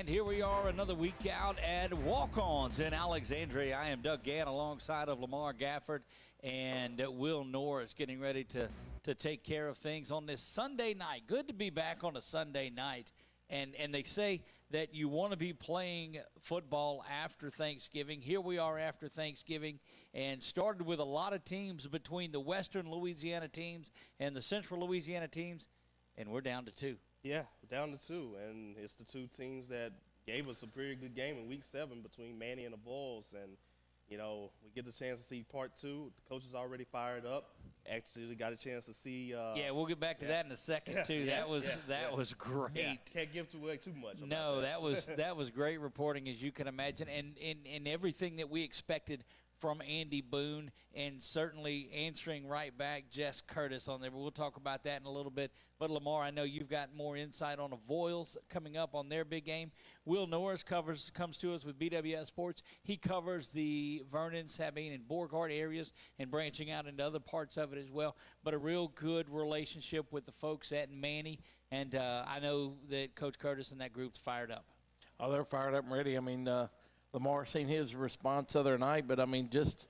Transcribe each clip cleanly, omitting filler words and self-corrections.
And here we are, another week out at Walk-Ons in Alexandria. I am Doug Gann alongside of LaMar, Gafford, and Will Norris, getting ready to take care of things on this Sunday night. Good to be back on a Sunday night. And they say that you want to be playing football after Thanksgiving. Here we are after Thanksgiving, and started with a lot of teams between the Western Louisiana teams and the Central Louisiana teams, and we're down to two. Yeah, down to two, and it's the two teams that gave us a pretty good game in Week 7 between Manny and the Bulls, and you know, we get the chance to see part 2. The coach is already fired up. Actually, got a chance to see. Yeah, we'll get back to that in a second too. That was great. Yeah. Can't give away too much. No, that was great reporting, as you can imagine, and everything that we expected from Andy Boone, and certainly answering right back Jess Curtis on there. But we'll talk about that in a little bit. But LaMar, I know you've got more insight on the Voiles coming up on their big game. Will Norris comes to us with BWS Sports. He covers the Vernon, Sabine, and Beauregard areas and branching out into other parts of it as well. But a real good relationship with the folks at Manny, and I know that Coach Curtis and that group's fired up. Oh, they're fired up and ready. I mean, LaMar seen his response the other night, but I mean, just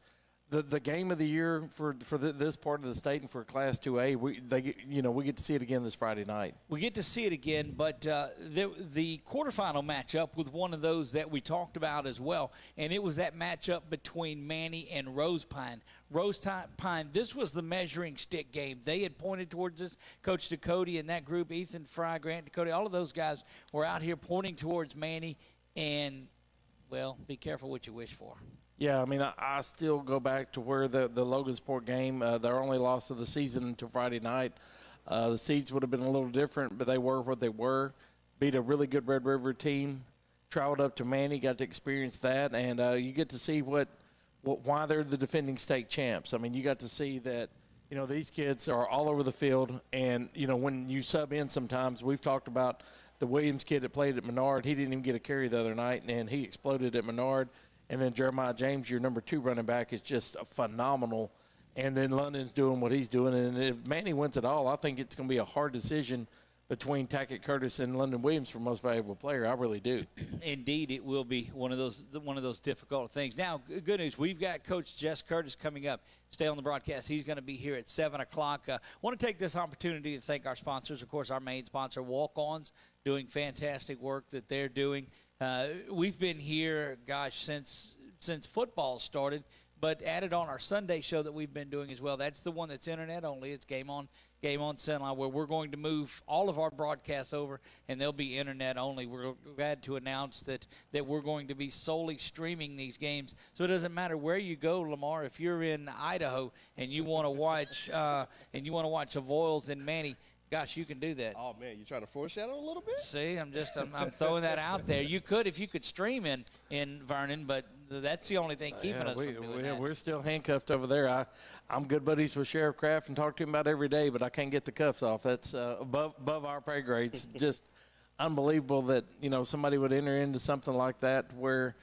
the game of the year for this part of the state and for Class 2A, we get to see it again this Friday night. We get to see it again, but the quarterfinal matchup with one of those that we talked about as well, and it was that matchup between Manny and Rose Pine. Rose Pine, this was the measuring stick game. They had pointed towards this. Coach Ducote and that group, Ethan Fry, Grant Ducote, all of those guys were out here pointing towards Manny, and well, be careful what you wish for. Yeah, I mean, I still go back to where the Logansport game, their only loss of the season until Friday night. The seeds would have been a little different, but they were what they were. Beat a really good Red River team, traveled up to Manny, got to experience that, and you get to see why they're the defending state champs. I mean, you got to see that, you know, these kids are all over the field, and, you know, when you sub in sometimes, we've talked about the Williams kid that played at Menard. He didn't even get a carry the other night, and he exploded at Menard. And then Jeremiah James, your number 2 running back, is just phenomenal. And then London's doing what he's doing. And if Manny wins it all, I think it's going to be a hard decision between Tackett Curtis and London Williams for most valuable player. I really do. Indeed, it will be one of those difficult things. Now, good news, we've got Coach Jess Curtis coming up. Stay on the broadcast. He's going to be here at 7 o'clock. Want to take this opportunity to thank our sponsors. Of course, our main sponsor, Walk-Ons, doing fantastic work that they're doing. We've been here, gosh, since football started, but added on our Sunday show that we've been doing as well. That's the one that's internet only. It's Game On CENLA, where we're going to move all of our broadcasts over, and they'll be internet only. We're glad to announce that we're going to be solely streaming these games. So it doesn't matter where you go, LaMar. If you're in Idaho and you want to watch the Voiles and Manny, gosh, you can do that. Oh man, you trying to foreshadow a little bit? See, I'm throwing that out there. You could if you could stream in Vernon, but that's the only thing keeping us from doing that. We're still handcuffed over there. I'm good buddies with Sheriff Kraft and talk to him about it every day, but I can't get the cuffs off. That's above our pay grades. Just unbelievable that, you know, somebody would enter into something like that where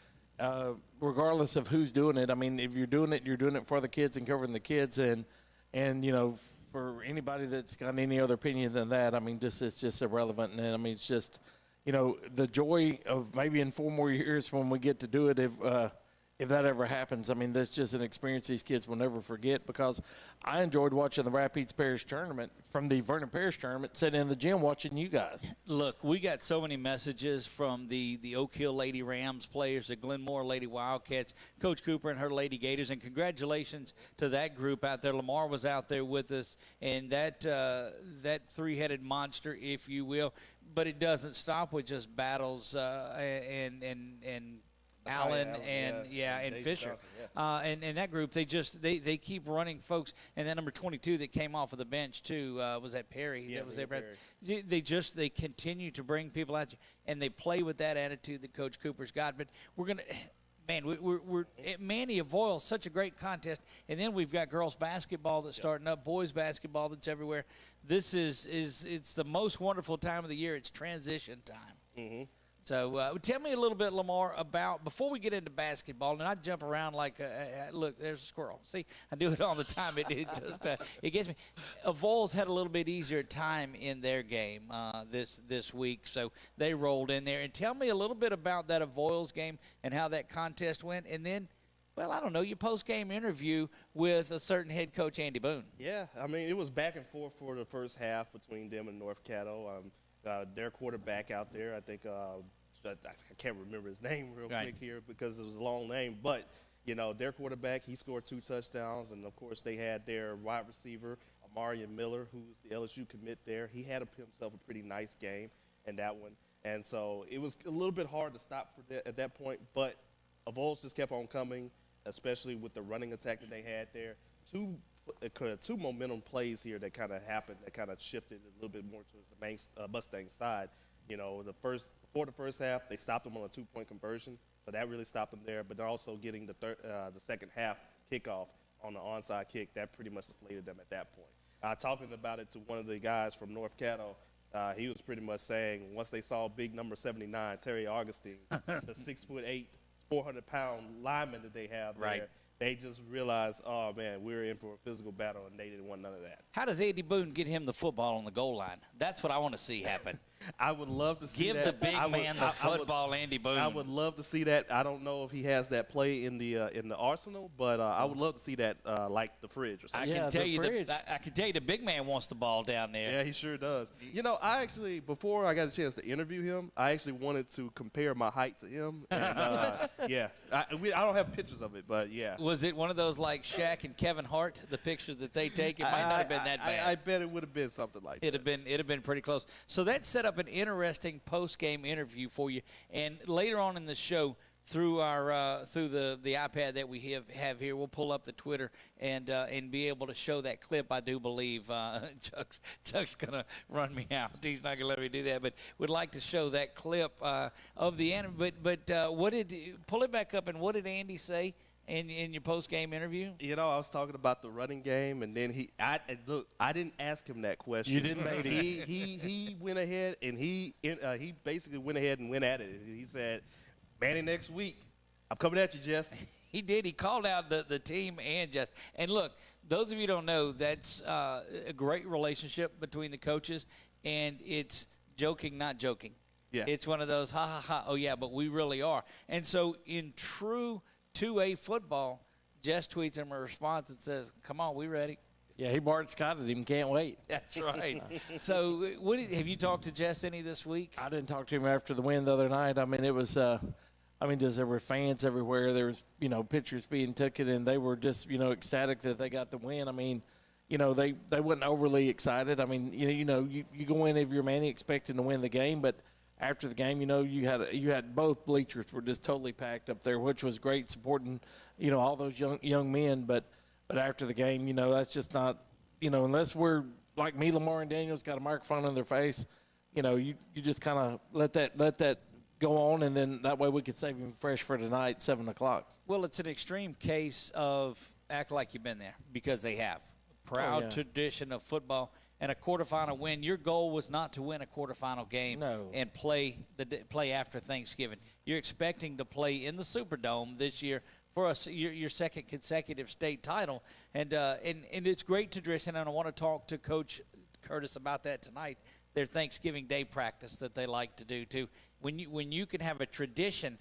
regardless of who's doing it, I mean, if you're doing it for the kids and covering the kids, and you know, for anybody that's got any other opinion than that, I mean, it's just irrelevant. And I mean, it's just, you know, the joy of maybe in 4 more years when we get to do it, if that ever happens. I mean, that's just an experience these kids will never forget, because I enjoyed watching the Rapides Parish Tournament from the Vernon Parish Tournament, sitting in the gym watching you guys. Look, we got so many messages from the Oak Hill Lady Rams players, the Glenmore Lady Wildcats, Coach Cooper and her Lady Gators, and congratulations to that group out there. LaMar was out there with us, and that three-headed monster, if you will. But it doesn't stop with just battles and Allen and Fisher. Johnson, yeah. And that group, they keep running folks. And that number 22 that came off of the bench too, was that Perry? Yeah, that was Perry. They continue to bring people at you, and they play with that attitude that Coach Cooper's got. But we're at Manny of Voiles, such a great contest, and then we've got girls basketball that's starting up, boys basketball that's everywhere. This is it's the most wonderful time of the year. It's transition time. Mm-hmm. So tell me a little bit, LaMar, about, before we get into basketball, and I jump around like, look, there's a squirrel. See, I do it all the time. It just it gets me. Avoyelles had a little bit easier time in their game this week, so they rolled in there. And tell me a little bit about that Avoyelles game and how that contest went, and then, well, I don't know, your post-game interview with a certain head coach, Andy Boone. Yeah, I mean, it was back and forth for the first half between them and North Caddo. Their quarterback out there, I think, I can't remember his name real quick here because it was a long name. But, you know, their quarterback, he scored 2 touchdowns. And, of course, they had their wide receiver, Amarian Miller, who's the LSU commit there. He had himself a pretty nice game in that one. And so it was a little bit hard to stop at that point. But Avoyelles just kept on coming, especially with the running attack that they had there. Two momentum plays here that kind of happened, that kind of shifted a little bit more towards the main Mustang side. You know, before the first half, they stopped them on a 2-point conversion, so that really stopped them there. But they're also getting the second half kickoff on the onside kick. That pretty much deflated them at that point. Talking about it to one of the guys from North Caddo, he was pretty much saying once they saw big number 79, Terry Augustine, the 6'8", 400-pound lineman that they have there, they just realized, oh, man, we're in for a physical battle, and they didn't want none of that. How does Andy Boone get him the football on the goal line? That's what I want to see happen. I would love to see Give that. the big man the football, Andy Boone. I would love to see that. I don't know if he has that play in the arsenal, but I would love to see that like the fridge or something. I can tell you the big man wants the ball down there. Yeah, he sure does. You know, I actually, before I got a chance to interview him, I actually wanted to compare my height to him. And, yeah, I don't have pictures of it, but yeah. Was it one of those like Shaq and Kevin Hart, the pictures that they take? It might not have been that bad. I bet it would have been something like that. It'd have been pretty close. So that set up an interesting post-game interview for you. And later on in the show, through our through the iPad that we have here, we'll pull up the Twitter and be able to show that clip. I do believe Chuck's gonna run me out. He's not gonna let me do that, but would like to show that clip of the end. But what did pull it back up? And what did Andy say in your post-game interview? You know, I was talking about the running game, and then I didn't ask him that question. You didn't, maybe. He went ahead, and he basically went ahead and went at it. He said, Manny, next week, I'm coming at you, Jess. He did. He called out the team and Jess. And look, those of you who don't know, that's a great relationship between the coaches, and it's joking, not joking. Yeah. It's one of those, ha, ha, ha, oh, yeah, but we really are. And so in true 2A football, Jess tweets him a response that says, come on, we ready. Yeah, he Bart Scotted him. Can't wait. That's right. So have you talked to Jess any this week? I didn't talk to him after the win the other night. I mean, it was there were fans everywhere. There was, pictures being taken, and they were just, ecstatic that they got the win. I mean, they wasn't overly excited. I mean, you go in every Manny expecting to win the game, but after the game, you had both bleachers were just totally packed up there, which was great, supporting, all those young men. But after the game, that's just not, unless we're like me, LaMar and Daniel's got a microphone in their face, you just kind of let that go on, and then that way we could save him fresh for tonight, 7 o'clock. Well, it's an extreme case of act like you've been there, because they have. Proud tradition of football. And a quarterfinal win. Your goal was not to win a quarterfinal game and play after Thanksgiving. You're expecting to play in the Superdome this year for your second consecutive state title, and it's great tradition. And I want to talk to Coach Curtis about that tonight. Their Thanksgiving Day practice that they like to do too. When you can have a tradition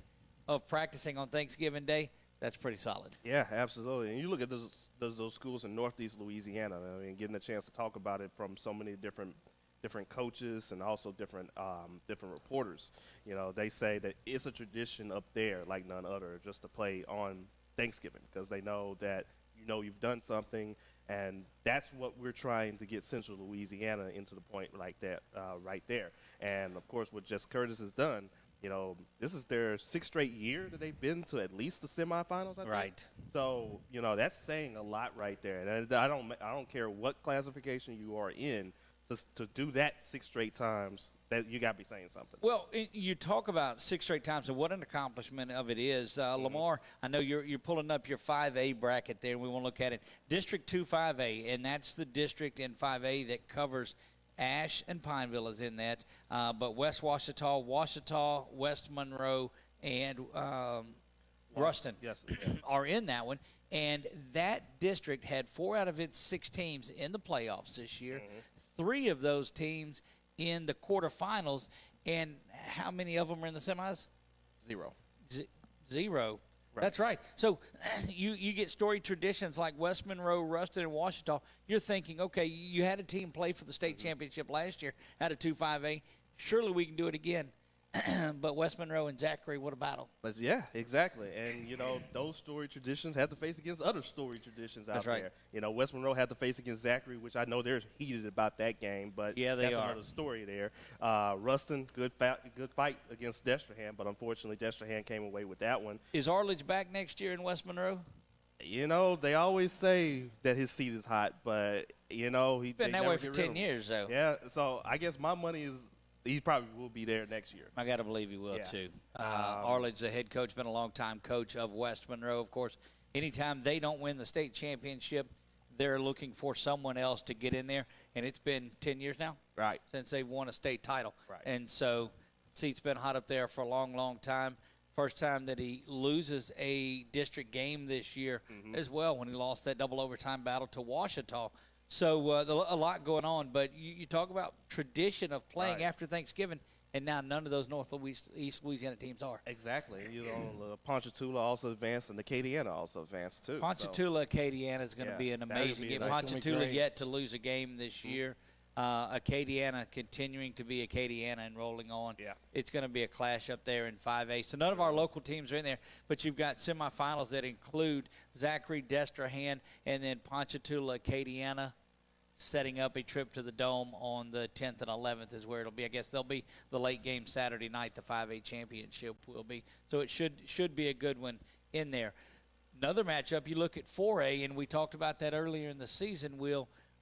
of practicing on Thanksgiving Day, that's pretty solid. Yeah, absolutely. And you look at those schools in Northeast Louisiana, I mean, getting a chance to talk about it from so many different coaches and also different reporters. They say that it's a tradition up there like none other, just to play on Thanksgiving, because they know that you've done something, and that's what we're trying to get Central Louisiana into the point like that right there. And of course, what Jess Curtis has done. This is their 6th straight year that they've been to at least the semifinals, I think. Right. So, that's saying a lot right there. And I don't care what classification you are in, to do that 6 straight times, that you got to be saying something. Well, you talk about 6 straight times and what an accomplishment of it is. LaMar, I know you're pulling up your 5A bracket there, and we want to look at it. District 2 5A, and that's the district in 5A that covers Ash and Pineville is in that, but West Washita, West Monroe, and Ruston are in that one. And that district had 4 out of its 6 teams in the playoffs this year. 3 of those teams in the quarterfinals. And how many of them are in the semis? 0. 0. Right. That's right. So you get storied traditions like West Monroe, Ruston, and Washita. You're thinking, okay, you had a team play for the state championship last year out of 2-5A. Surely we can do it again. But West Monroe and Zachary, what a battle. But yeah, exactly. And, those story traditions have to face against other story traditions out right. there. West Monroe had to face against Zachary, which I know they're heated about that game. But yeah, that's are. another story there. Ruston, good fight against Destrehan, but unfortunately Destrehan came away with that one. Is Arledge back next year in West Monroe? They always say that his seat is hot, but, he's been that way for 10 years, though. Yeah, so I guess my money is he probably will be there next year. I got to believe he will, too. Arledge, the head coach, been a long-time coach of West Monroe. Of course, anytime they don't win the state championship, they're looking for someone else to get in there. And it's been 10 years now since they've won a state title. Right. And so the seat's been hot up there for a long, long time. First time that he loses a district game this year as well when he lost that double overtime battle to Washita. So a lot going on, but you talk about tradition of playing after Thanksgiving, and now none of those East Louisiana teams are. Exactly. Ponchatoula also advanced, and Acadiana also advanced too. Ponchatoula, Acadiana is going to be an amazing game. Ponchatoula yet to lose a game this year. Acadiana continuing to be Acadiana and rolling on. Yeah. It's going to be a clash up there in 5A. So none of our local teams are in there, but you've got semifinals that include Zachary, Destrehan, and then Ponchatoula, Acadiana setting up a trip to the Dome on the 10th and 11th is where it'll be. I guess there'll be the late game Saturday night, the 5A championship will be. So it should be a good one in there. Another matchup, you look at 4A, and we talked about that earlier in the season,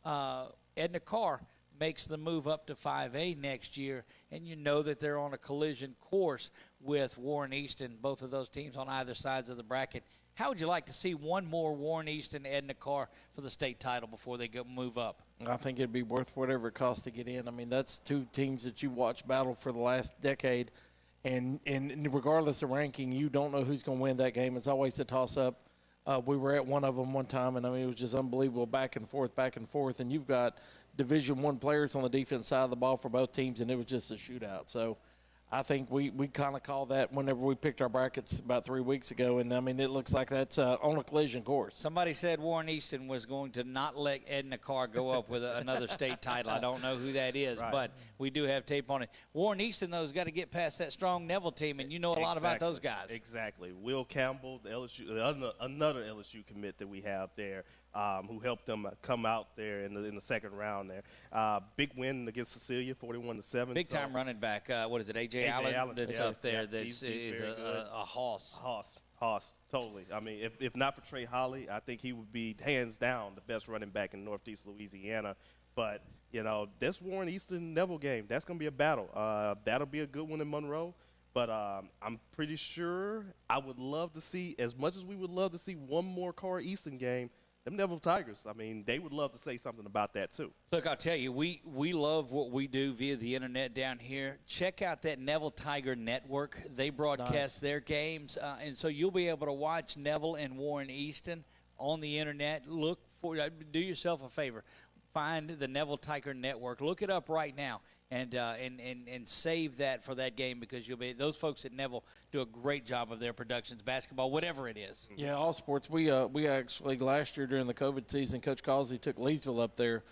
Edna Carr makes the move up to 5A next year, and you know that they're on a collision course with Warren Easton, both of those teams on either sides of the bracket. How would you like to see one more Warren Easton, Edna Carr for the state title before they move up? I think it'd be worth whatever it costs to get in. I mean, that's 2 teams that you watch battle for the last decade, and regardless of ranking, you don't know who's going to win that game. It's always a toss-up. We were at one of them one time, and, it was just unbelievable back and forth, and you've got Division I players on the defense side of the ball for both teams, and it was just a shootout. So I think we kind of call that whenever we picked our brackets about 3 weeks ago, and, it looks like that's on a collision course. Somebody said Warren Easton was going to not let Edna Carr go up with another state title. I don't know who that is, but we do have tape on it. Warren Easton, though, has got to get past that strong Neville team, and you know a lot about those guys. Exactly. Will Campbell, the LSU, another LSU commit that we have there, who helped them come out there in the second round there. Big win against Cecilia, 41-7. Big time running back. What is it, A.J. Allen? That's up there. He's a hoss. Hoss, totally. If not for Trey Holly, I think he would be hands down the best running back in Northeast Louisiana. But, this Warren Easton Neville game, that's going to be a battle. That'll be a good one in Monroe. But I'm pretty sure I would love to see, as much as we would love to see one more Carr Easton game, them Neville Tigers, they would love to say something about that too. Look, I'll tell you, we love what we do via the internet down here. Check out that Neville Tiger Network. They broadcast their games, and so you'll be able to watch Neville and Warren Easton on the internet. Do yourself a favor. Find the Neville Tiger Network. Look it up right now. And save that for that game, because those folks at Neville do a great job of their productions, basketball, whatever it is. Yeah, all sports. We actually last year during the COVID season, Coach Causey took Leesville up there.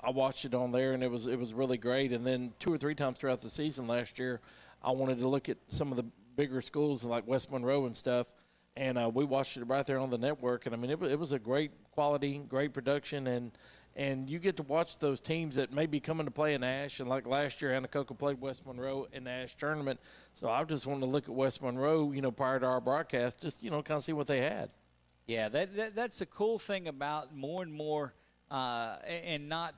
I watched it on there, and it was really great. And then 2 or 3 times throughout the season last year, I wanted to look at some of the bigger schools like West Monroe and stuff, and we watched it right there on the network. And it was a great quality, great production, and you get to watch those teams that may be coming to play in Ash. And like last year, Anacoca played West Monroe in the Ash tournament. So I just wanted to look at West Monroe, prior to our broadcast, just, kind of see what they had. Yeah, that's the cool thing about more and more, and not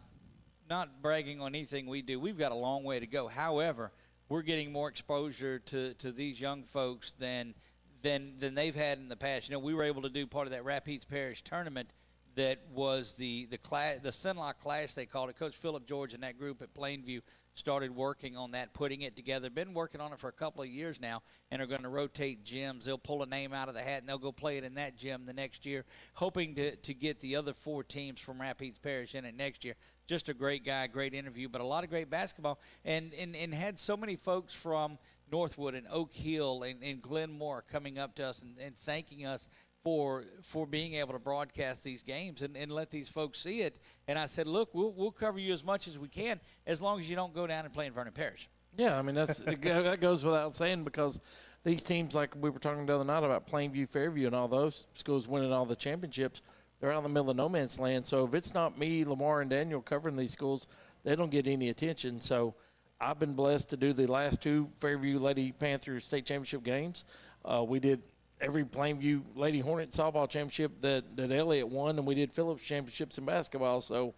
bragging on anything we do. We've got a long way to go. However, we're getting more exposure to these young folks than they've had in the past. We were able to do part of that Rapides Parish tournament that was the CENLA class, they called it. Coach Philip George and that group at Plainview started working on that, putting it together. Been working on it for a couple of years now, and are going to rotate gyms. They'll pull a name out of the hat, and they'll go play it in that gym the next year, hoping to get the other 4 teams from Rapides Parish in it next year. Just a great guy, great interview, but a lot of great basketball, and had so many folks from Northwood and Oak Hill and Glenmore coming up to us and thanking us for being able to broadcast these games and let these folks see it. And I said, look, we'll cover you as much as we can as long as you don't go down and play in Vernon Parish. Yeah, I mean, that goes without saying, because these teams, like we were talking the other night about Plainview, Fairview, and all those schools winning all the championships, they're out in the middle of no man's land. So if it's not me, LaMar, and Daniel covering these schools, they don't get any attention. So I've been blessed to do the last 2 Fairview Lady Panther state championship games. We did every Plainview Lady Hornet softball championship that Elliott won, and we did Phillips championships in basketball. So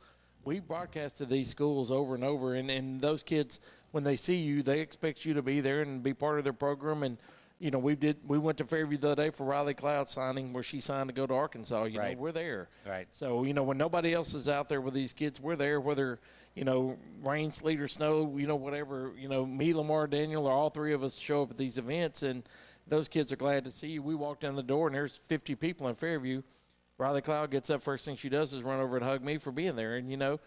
we broadcasted these schools over and over, and those kids, when they see you, they expect you to be there and be part of their program. And you know, we went to Fairview the other day for Riley Cloud signing, where she signed to go to Arkansas. You know, we're there. Right. So, you know, when nobody else is out there with these kids, we're there, whether, you know, rain, sleet, or snow, you know, whatever. You know, me, LaMar, Daniel, or all 3 of us show up at these events, and those kids are glad to see you. We walk down the door, and there's 50 people in Fairview. Riley Cloud gets up, first thing she does is run over and hug me for being there. And, you know,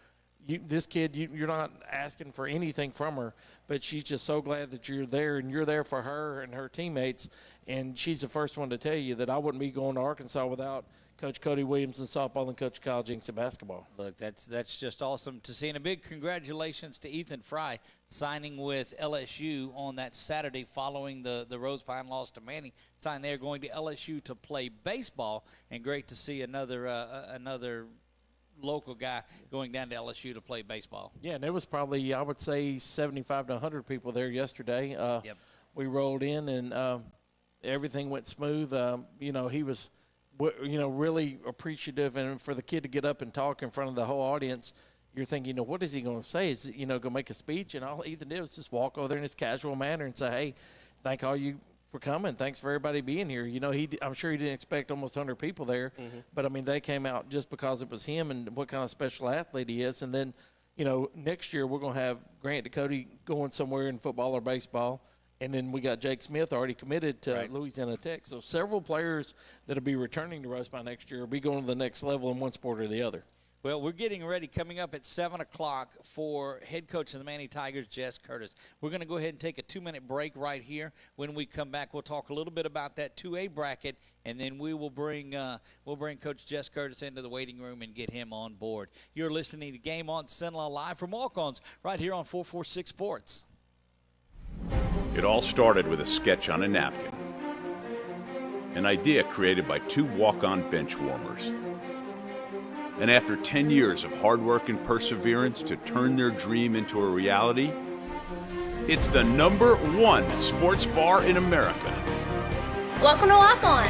this kid, you're not asking for anything from her, but she's just so glad that you're there, and you're there for her and her teammates. And she's the first one to tell you that I wouldn't be going to Arkansas without Coach Cody Williams in softball and Coach Kyle Jinks in basketball. Look, that's just awesome to see. And a big congratulations to Ethan Fry signing with LSU on that Saturday following the Rose Pine loss to Manning. Signed there, going to LSU to play baseball. And great to see another local guy going down to LSU to play baseball. Yeah, and there was probably, I would say, 75 to 100 people there yesterday. Yep. We rolled in, and everything went smooth. You know, he was – you know, really appreciative, and for the kid to get up and talk in front of the whole audience, you're thinking, you know, what is he going to say? Is he, you know, going to make a speech? And all Ethan did was just walk over there in his casual manner and say, hey, thank all you for coming. Thanks for everybody being here. You know, I'm sure he didn't expect almost 100 people there, but, I mean, they came out just because it was him and what kind of special athlete he is. And then, you know, next year we're going to have Grant Ducote going somewhere in football or baseball. And then we got Jake Smith already committed to Louisiana Tech. So several players that will be returning to Rose Pine next year will be going to the next level in one sport or the other. Well, we're getting ready, coming up at 7 o'clock for head coach of the Manny Tigers, Jess Curtis. We're going to go ahead and take a 2-minute break right here. When we come back, we'll talk a little bit about that 2A bracket, and then we will bring Coach Jess Curtis into the waiting room and get him on board. You're listening to Game on CENLA live from Walk-Ons right here on 446 Sports. It all started with a sketch on a napkin. An idea created by 2 walk-on bench warmers. And after 10 years of hard work and perseverance to turn their dream into a reality, it's the #1 sports bar in America. Welcome to Walk-On.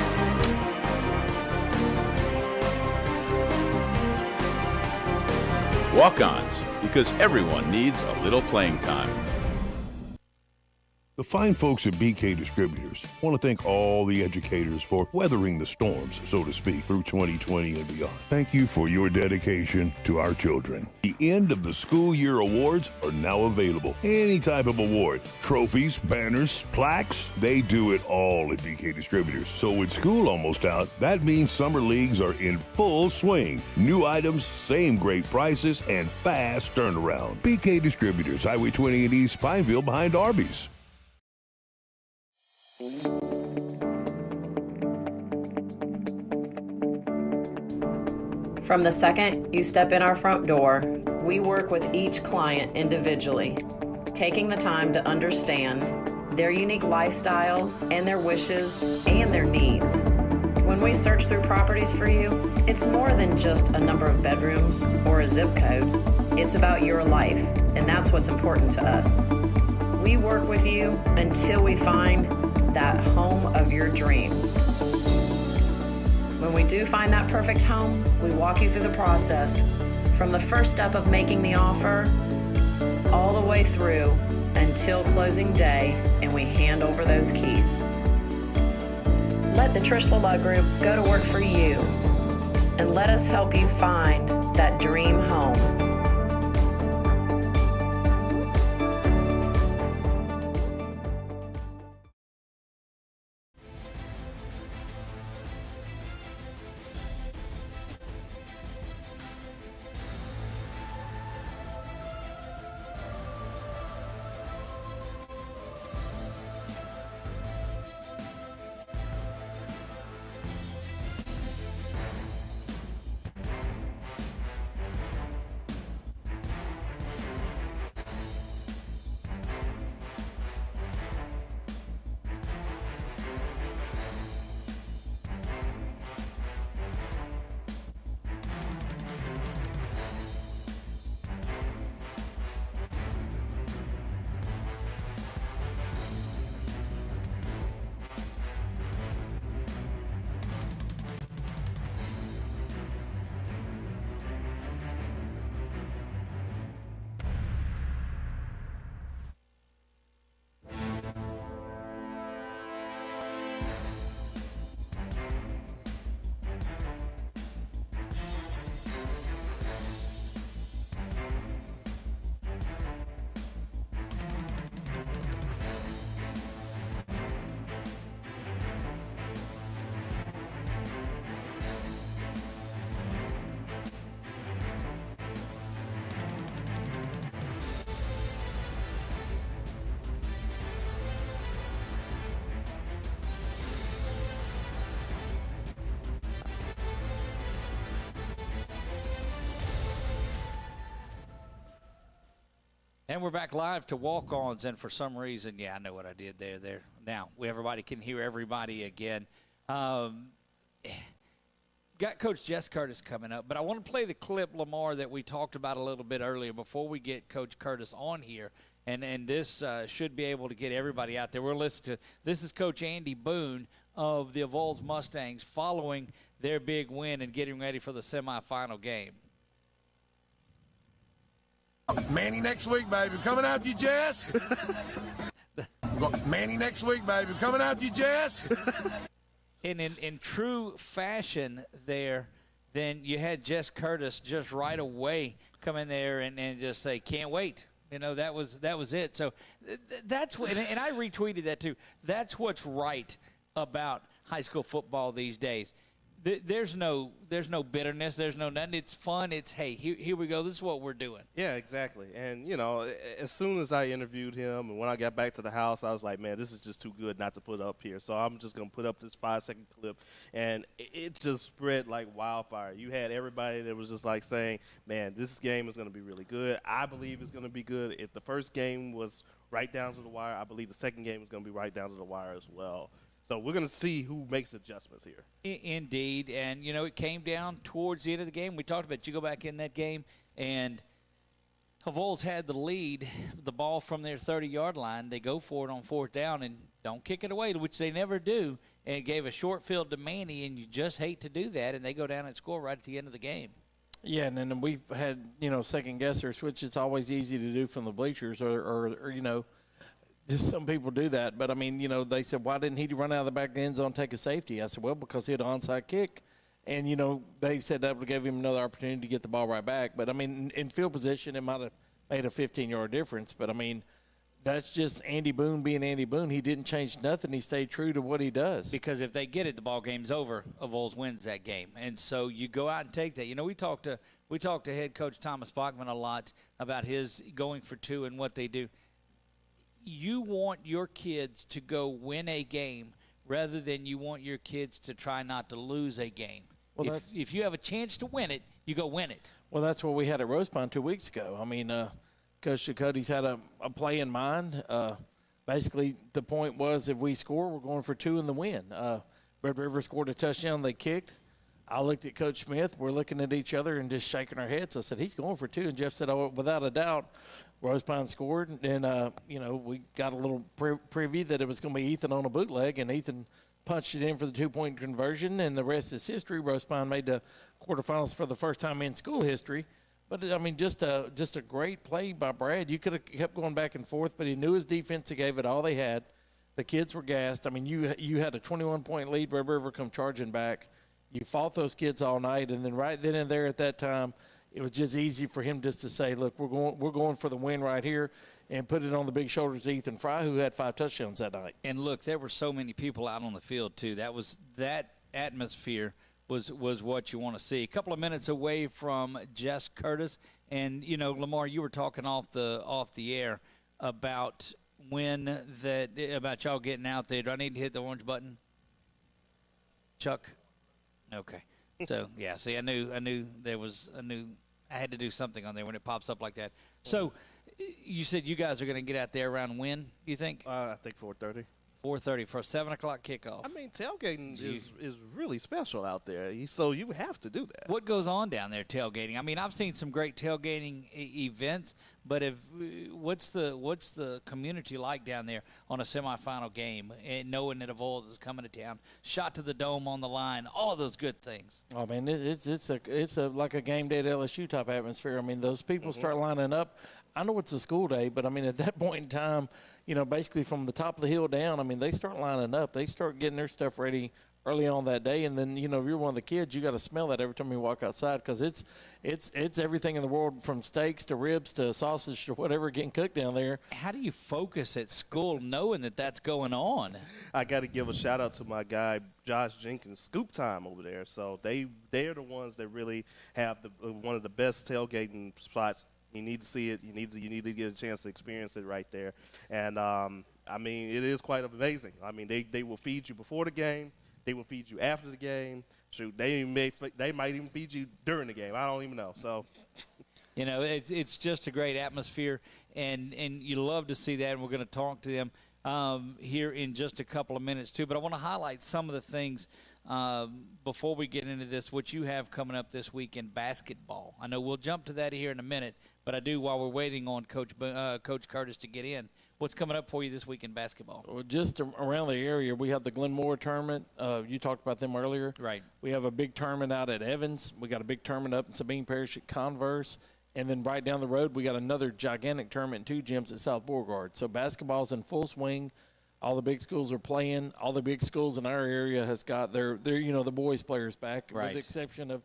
Walk-ons, because everyone needs a little playing time. The fine folks at BK Distributors want to thank all the educators for weathering the storms, so to speak, through 2020 and beyond. Thank you for your dedication to our children. The end of the school year awards are now available. Any type of award, trophies, banners, plaques, they do it all at BK Distributors. So with school almost out, that means summer leagues are in full swing. New items, same great prices, and fast turnaround. BK Distributors, Highway 20 in East Pineville behind Arby's. From the second you step in our front door, we work with each client individually, taking the time to understand their unique lifestyles and their wishes and their needs. When we search through properties for you, it's more than just a number of bedrooms or a zip code. It's about your life, and that's what's important to us. We work with you until we find that home of your dreams. When we do find that perfect home, we walk you through the process from the first step of making the offer all the way through until closing day, and we hand over those keys. Let the Trish LaLove Group go to work for you. and let us help you find that dream home. And we're back live to walk-ons, and for some reason, yeah, I know what I did there. Now, everybody can hear everybody again. Got Coach Jess Curtis coming up, but I want to play the clip, LaMar, that we talked about a little bit earlier before we get Coach Curtis on here. And this should be able to get everybody out there. We're listening to – this is Coach Andy Boone of the Avoyelles Mustangs following their big win and getting ready for the semifinal game. Manny next week, baby. Coming after you, Jess. Manny next week, baby. Coming after you, Jess. And in true fashion there, then you had Jess Curtis just right away come in there and just say, can't wait. You know, that was it. So that's what, and I retweeted that too. That's what's right about high school football these days. There's no bitterness. There's no nothing. It's fun. It's, hey, here we go. This is what we're doing. Yeah, exactly. And, you know, as soon as I interviewed him and when I got back to the house, I was like, man, this is just too good not to put up here. So I'm just going to put up this 5-second clip. And it just spread like wildfire. You had everybody that was just like saying, man, this game is going to be really good. I believe it's going to be good. If the first game was right down to the wire, I believe the second game is going to be right down to the wire as well. So we're going to see who makes adjustments here. Indeed. And, you know, it came down towards the end of the game. We talked about you go back in that game, and Avoyelles had the lead, the ball from their 30-yard line. They go for it on fourth down and don't kick it away, which they never do, and gave a short field to Manny, and you just hate to do that, and they go down and score right at the end of the game. Yeah, and then we've had, you know, second guessers, which is always easy to do from the bleachers or you know, just some people do that. But, I mean, you know, they said, why didn't he run out of the back of the end zone and take a safety? I said, well, because he had an onside kick. And, you know, they said that would give him another opportunity to get the ball right back. But, I mean, in field position, it might have made a 15-yard difference. But, I mean, that's just Andy Boone being Andy Boone. He didn't change nothing. He stayed true to what he does. Because if they get it, the ball game's over. Avoyelles wins that game. And so you go out and take that. You know, we talked to head coach Thomas Bachman a lot about his going for two and what they do. You want your kids to go win a game rather than you want your kids to try not to lose a game. Well, if you have a chance to win it, you go win it. Well, that's what we had at Rose Pine 2 weeks ago. I mean, Coach Ducote's had a play in mind. Basically, the point was if we score, we're going for two in the win. Red River scored a touchdown. They kicked. I looked at Coach Smith. We're looking at each other and just shaking our heads. I said, he's going for two. And Jeff said, oh, without a doubt, Rose Pine scored. And, you know, we got a little preview that it was going to be Ethan on a bootleg, and Ethan punched it in for the two-point conversion, and the rest is history. Rose Pine made the quarterfinals for the first time in school history. But, I mean, just a great play by Brad. You could have kept going back and forth, but he knew his defense. He gave it all they had. The kids were gassed. I mean, you had a 21-point lead. Red River come charging back. You fought those kids all night, and then right then and there at that time, it was just easy for him just to say, look, we're going for the win right here, and put it on the big shoulders of Ethan Fry, who had 5 touchdowns that night. And look, there were so many people out on the field too. That atmosphere was what you want to see. A couple of minutes away from Jess Curtis, and LaMar, you were talking off the air about about y'all getting out there. Do I need to hit the orange button, Chuck? Okay. So yeah, see, I knew I had to do something on there when it pops up like that. So you said you guys are going to get out there around when, do you think? I think 4:30. 4:30 for a 7 o'clock kickoff. I mean, tailgating is really special out there, so you have to do that. What goes on down there tailgating? I mean, I've seen some great tailgating events, but what's the community like down there on a semifinal game, and knowing that Vols is coming to town, shot to the dome on the line, all of those good things? Oh man, it's like a game day at LSU type atmosphere. I mean, those people start lining up. I know it's a school day, but I mean, at that point in time, basically from the top of the hill down, I mean, they start lining up. They start getting their stuff ready early on that day, and then if you're one of the kids, you got to smell that every time you walk outside, because it's everything in the world, from steaks to ribs to sausage to whatever getting cooked down there. How do you focus at school knowing that that's going on? I got to give a shout out to my guy Josh Jenkins, Scoop Time over there. So they're the ones that really have one of the best tailgating spots. You need to see it. You need to get a chance to experience it right there. And I mean, it is quite amazing. I mean, they will feed you before the game. They will feed you after the game. Shoot, they might even feed you during the game. I don't even know. So, it's just a great atmosphere, and you love to see that. And we're going to talk to them here in just a couple of minutes too. But I want to highlight some of the things before we get into this, what you have coming up this week in basketball. I know we'll jump to that here in a minute, but I do, while we're waiting on Coach Curtis to get in, what's coming up for you this week in basketball? Well, just around the area, we have the Glenmore tournament. You talked about them earlier. Right. We have a big tournament out at Evans. We got a big tournament up in Sabine Parish at Converse. And then right down the road, we got another gigantic tournament in 2 gyms at South Beauregard. So basketball's in full swing. All the big schools are playing. All the big schools in our area has got their the boys players back, right, with the exception of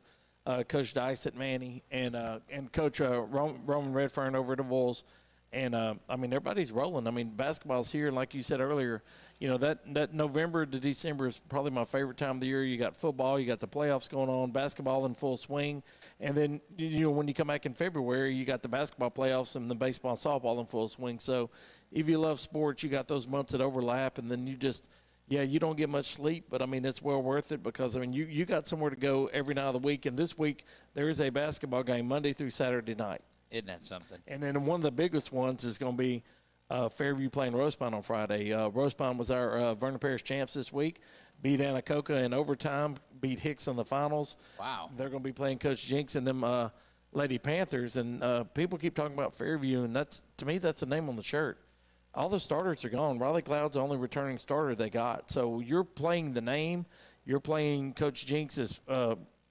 Coach Dice at Manny and Coach Roman Redfern over at the Vols. And, I mean, everybody's rolling. I mean, basketball's here, and like you said earlier, that November to December is probably my favorite time of the year. You got football, you got the playoffs going on, basketball in full swing. And then, when you come back in February, you got the basketball playoffs and the baseball and softball in full swing. So if you love sports, you got those months that overlap, and then you don't get much sleep, but, I mean, it's well worth it because, I mean, you got somewhere to go every night of the week. And this week there is a basketball game Monday through Saturday night. Isn't that something? And then one of the biggest ones is going to be Fairview playing Rose Pine on Friday. Rose Pine was our Vernon Parish champs this week, beat Anacoca in overtime, beat Hicks in the finals. Wow. They're going to be playing Coach Jinks and them Lady Panthers. And people keep talking about Fairview, and to me, that's the name on the shirt. All the starters are gone. Riley Cloud's the only returning starter they got. So you're playing the name. You're playing Coach Jinks'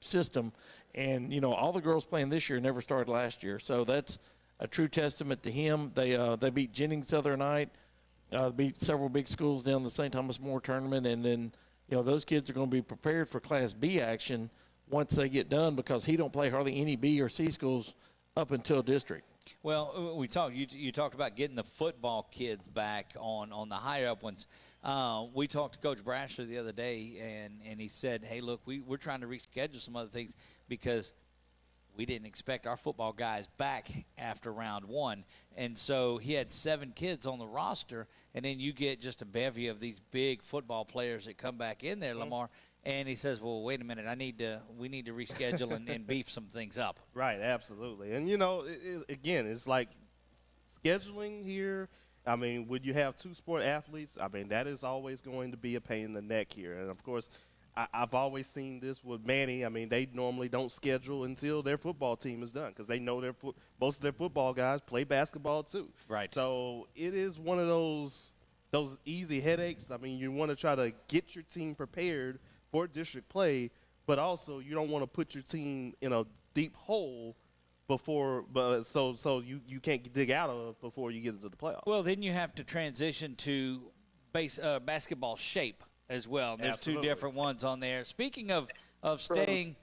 system. And, all the girls playing this year never started last year. So that's a true testament to him. They beat Jennings the other night, beat several big schools down the St. Thomas More tournament. And then, those kids are going to be prepared for Class B action once they get done, because he don't play hardly any B or C schools up until district. Well, you talked about getting the football kids back on the higher up ones. We talked to Coach Brasher the other day, and he said, hey, look, we're trying to reschedule some other things because we didn't expect our football guys back after round 1. And so he had 7 kids on the roster, and then you get just a bevy of these big football players that come back in there, LaMar. And he says, well, wait a minute, we need to reschedule and beef some things up. Right, absolutely. And, again, it's like scheduling here. I mean, would you have 2 sport athletes? I mean, that is always going to be a pain in the neck here. And, of course, I've always seen this with Manny. I mean, they normally don't schedule until their football team is done because they know most of their football guys play basketball too. Right. So it is one of those easy headaches. I mean, you want to try to get your team prepared for district play, but also you don't want to put your team in a deep hole so you can't dig out of before you get into the playoffs. Well, then you have to transition to basketball shape as well. There's Absolutely. 2 different ones on there. Speaking of staying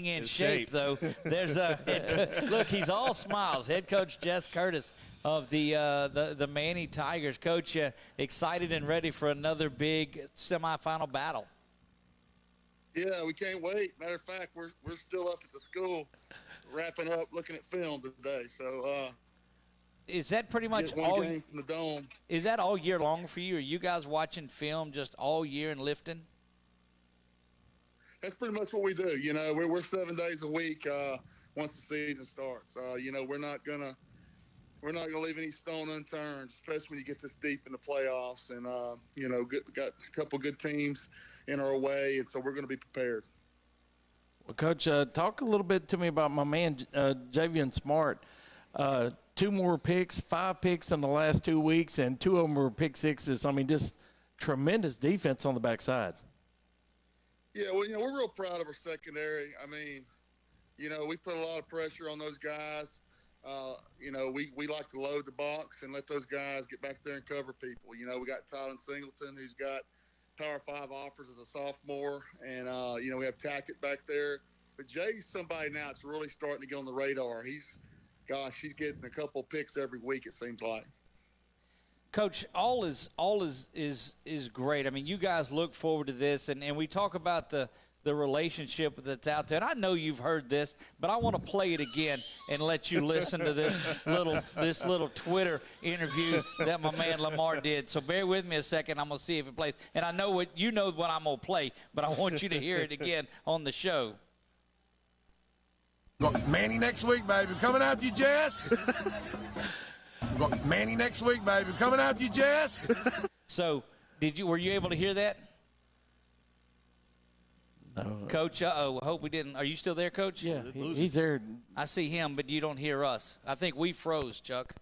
in shape, though. There's a look. He's all smiles. Head coach Jess Curtis of the Manny Tigers. Coach, excited and ready for another big semifinal battle. Yeah, we can't wait. Matter of fact, we're still up at the school, wrapping up, looking at film today. So. Is that pretty much all game from the dome? Is that all year long for you? Are you guys watching film just all year and lifting? That's pretty much what we do. You know, we're 7 days a week once the season starts. You know, we're not gonna leave any stone unturned, especially when you get this deep in the playoffs. And you know, got a couple good teams in our way, and so we're going to be prepared. Well, Coach, talk a little bit to me about my man Javion Smart. 2 more picks, 5 picks in the last 2 weeks, and 2 of them were pick sixes. I mean, just tremendous defense on the backside. Yeah, well, you know, we're real proud of our secondary. I mean, you know, we put a lot of pressure on those guys. You know, we like to load the box and let those guys get back there and cover people. You know, we got Tylen Singleton, who's got Power 5 offers as a sophomore, and, you know, we have Tackett back there. But Jay's somebody now that's really starting to get on the radar. He's getting a couple picks every week, it seems like. Coach, all is great. I mean, you guys look forward to this, and we talk about the relationship that's out there. And I know you've heard this, but I want to play it again and let you listen to this little Twitter interview that my man LaMar did. So bear with me a second. I'm going to see if it plays. And I know what I'm going to play, but I want you to hear it again on the show. Got Manny next week, baby. Coming after you, Jess. Got Manny next week, baby. Coming after you, Jess. So, were you able to hear that? No. Coach, hope we didn't. Are you still there, Coach? Yeah, he's there. I see him, but you don't hear us. I think we froze, Chuck.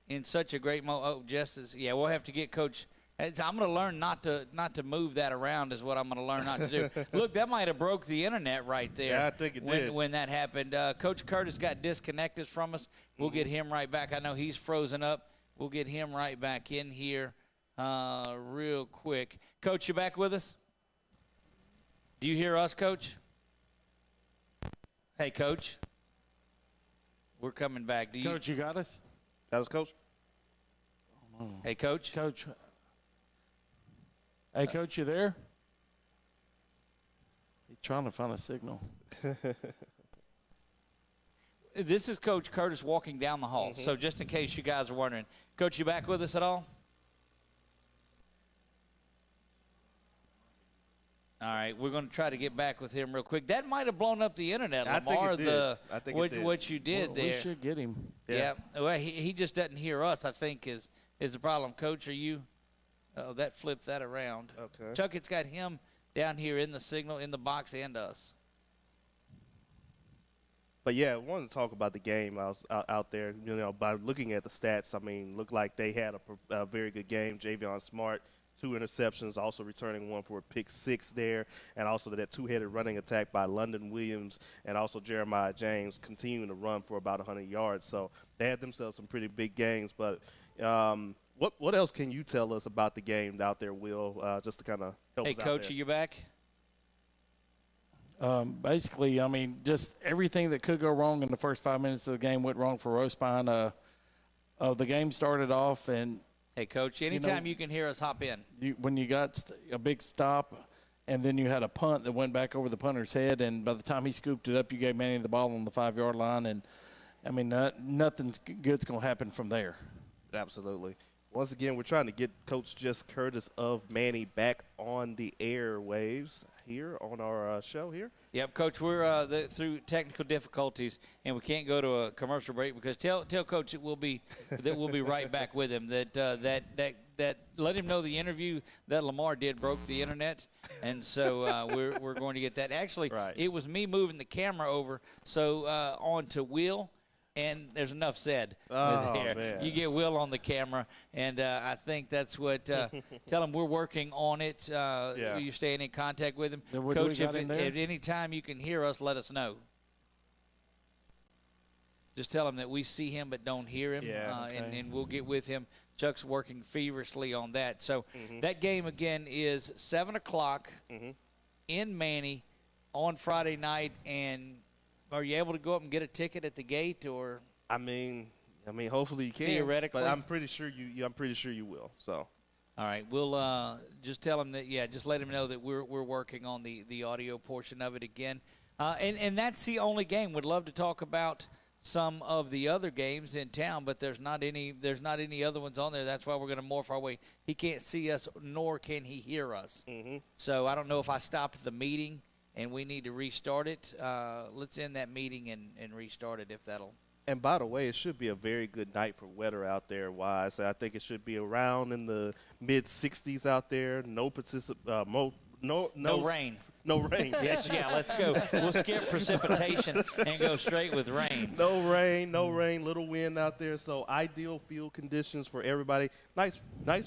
In such a great moment. Oh, Jess is. Yeah, we'll have to get Coach. I'm going to learn not to move that around is what I'm going to learn not to do. Look, that might have broke the internet right there. Yeah, I think it did. When that happened. Coach Curtis got disconnected from us. We'll get him right back. I know he's frozen up. We'll get him right back in here real quick. Coach, you back with us? Do you hear us, Coach? Hey, Coach. We're coming back. Coach, you got us? That was Coach? Hey, Coach. Coach. Hey, Coach, you there? He's trying to find a signal. This is Coach Curtis walking down the hall. So just in case you guys are wondering. Coach, you back with us at all? All right, we're going to try to get back with him real quick. That might have blown up the internet, LaMar. I think it did. What you did there. We should get him. Yeah. Well, he just doesn't hear us, I think, is the problem. Coach, are you? Oh, that flipped that around. Okay. Chuck, it's got him down here in the signal, in the box, and us. But, yeah, I wanted to talk about the game out there. You know, by looking at the stats, I mean, looked like they had a very good game. Javion Smart, 2 interceptions, also returning 1 for a pick 6 there, and also that 2-headed running attack by London Williams and also Jeremiah James continuing to run for about 100 yards. So they had themselves some pretty big games. But what else can you tell us about the game out there, Will, just to kind of help us out there? Hey, Coach, are you back? Basically, I mean, just everything that could go wrong in the first 5 minutes of the game went wrong for Rosepine. The game started off, and hey, Coach, anytime you can hear us, hop in. When you got a big stop, and then you had a punt that went back over the punter's head, and by the time he scooped it up, you gave Manny the ball on the 5-yard line, and I mean, nothing good's going to happen from there. Absolutely. Once again, we're trying to get Coach Jess Curtis of Manny back on the airwaves here on our show here. Yep, Coach, we're through technical difficulties, and we can't go to a commercial break because tell Coach that we'll be right back with him. That let him know the interview that LaMar did broke the internet, and so we're going to get that. Actually, It was me moving the camera over on to Will. And there's enough said. Man. You get Will on the camera, and I think that's what. Tell him we're working on it. You're staying in contact with him, Coach. If any time you can hear us, let us know. Just tell him that we see him but don't hear him, and we'll get with him. Chuck's working feverishly on that. So that game again is 7:00 in Manny. on Friday night, and are you able to go up and get a ticket at the gate, or? I mean, hopefully you can. Theoretically, but I'm pretty sure you will. So. All right, we'll just tell him that. Yeah, just let him know that we're working on the audio portion of it again, and that's the only game. Would love to talk about some of the other games in town, but there's not any other ones on there. That's why we're going to morph our way. He can't see us, nor can he hear us. Mm-hmm. So I don't know if I stopped the meeting and we need to restart it. Let's end that meeting and restart it if that'll. And by the way, it should be a very good night for weather out there. Wise, I think it should be around in the mid 60s out there. No rain. No rain. Yes, yeah, let's go. We'll skip precipitation and go straight with rain. No rain. Little wind out there. So ideal field conditions for everybody. Nice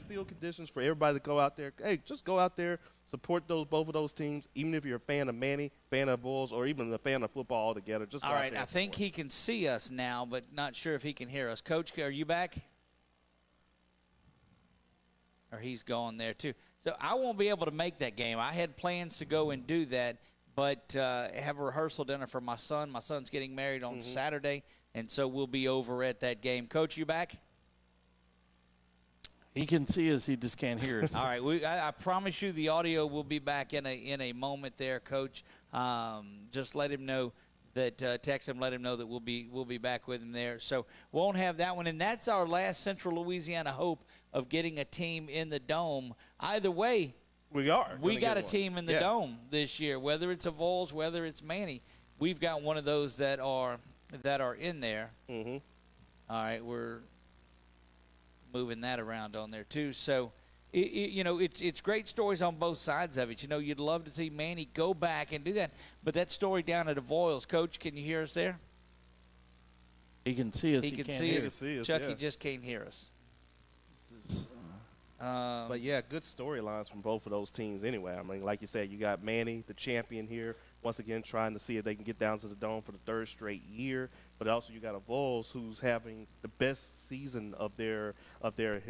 field conditions for everybody to go out there. Hey, just go out there, support both of those teams. Even if you're a fan of Manny, fan of Bulls, or even a fan of football altogether, just go all out right. there. I think he can see us now, but not sure if he can hear us. Coach, are you back? Or he's gone there too. So I won't be able to make that game. I had plans to go and do that, but have a rehearsal dinner for my son. My son's getting married on Saturday, and so we'll be over at that game. Coach, you back? He can see us. He just can't hear us. All right. I promise you the audio will be back in a moment there, Coach. Just let him know that text him, let him know that we'll be back with him there. So won't have that one. And that's our last Central Louisiana hope of getting a team in the Dome. Either way, we got a team in the Dome this year, whether it's a Vols, whether it's Manny. We've got one of those that are in there. Mm-hmm. All right, we're moving that around on there too. So, it's great stories on both sides of it. You'd love to see Manny go back and do that. But that story down at Avoyles, Coach, can you hear us there? He can see us. He can see us. Chucky yeah. just can't hear us. But, yeah, good storylines from both of those teams anyway. I mean, like you said, you got Manny, the champion here, once again trying to see if they can get down to the Dome for the third straight year. But also you got a Vols who's having the best season of their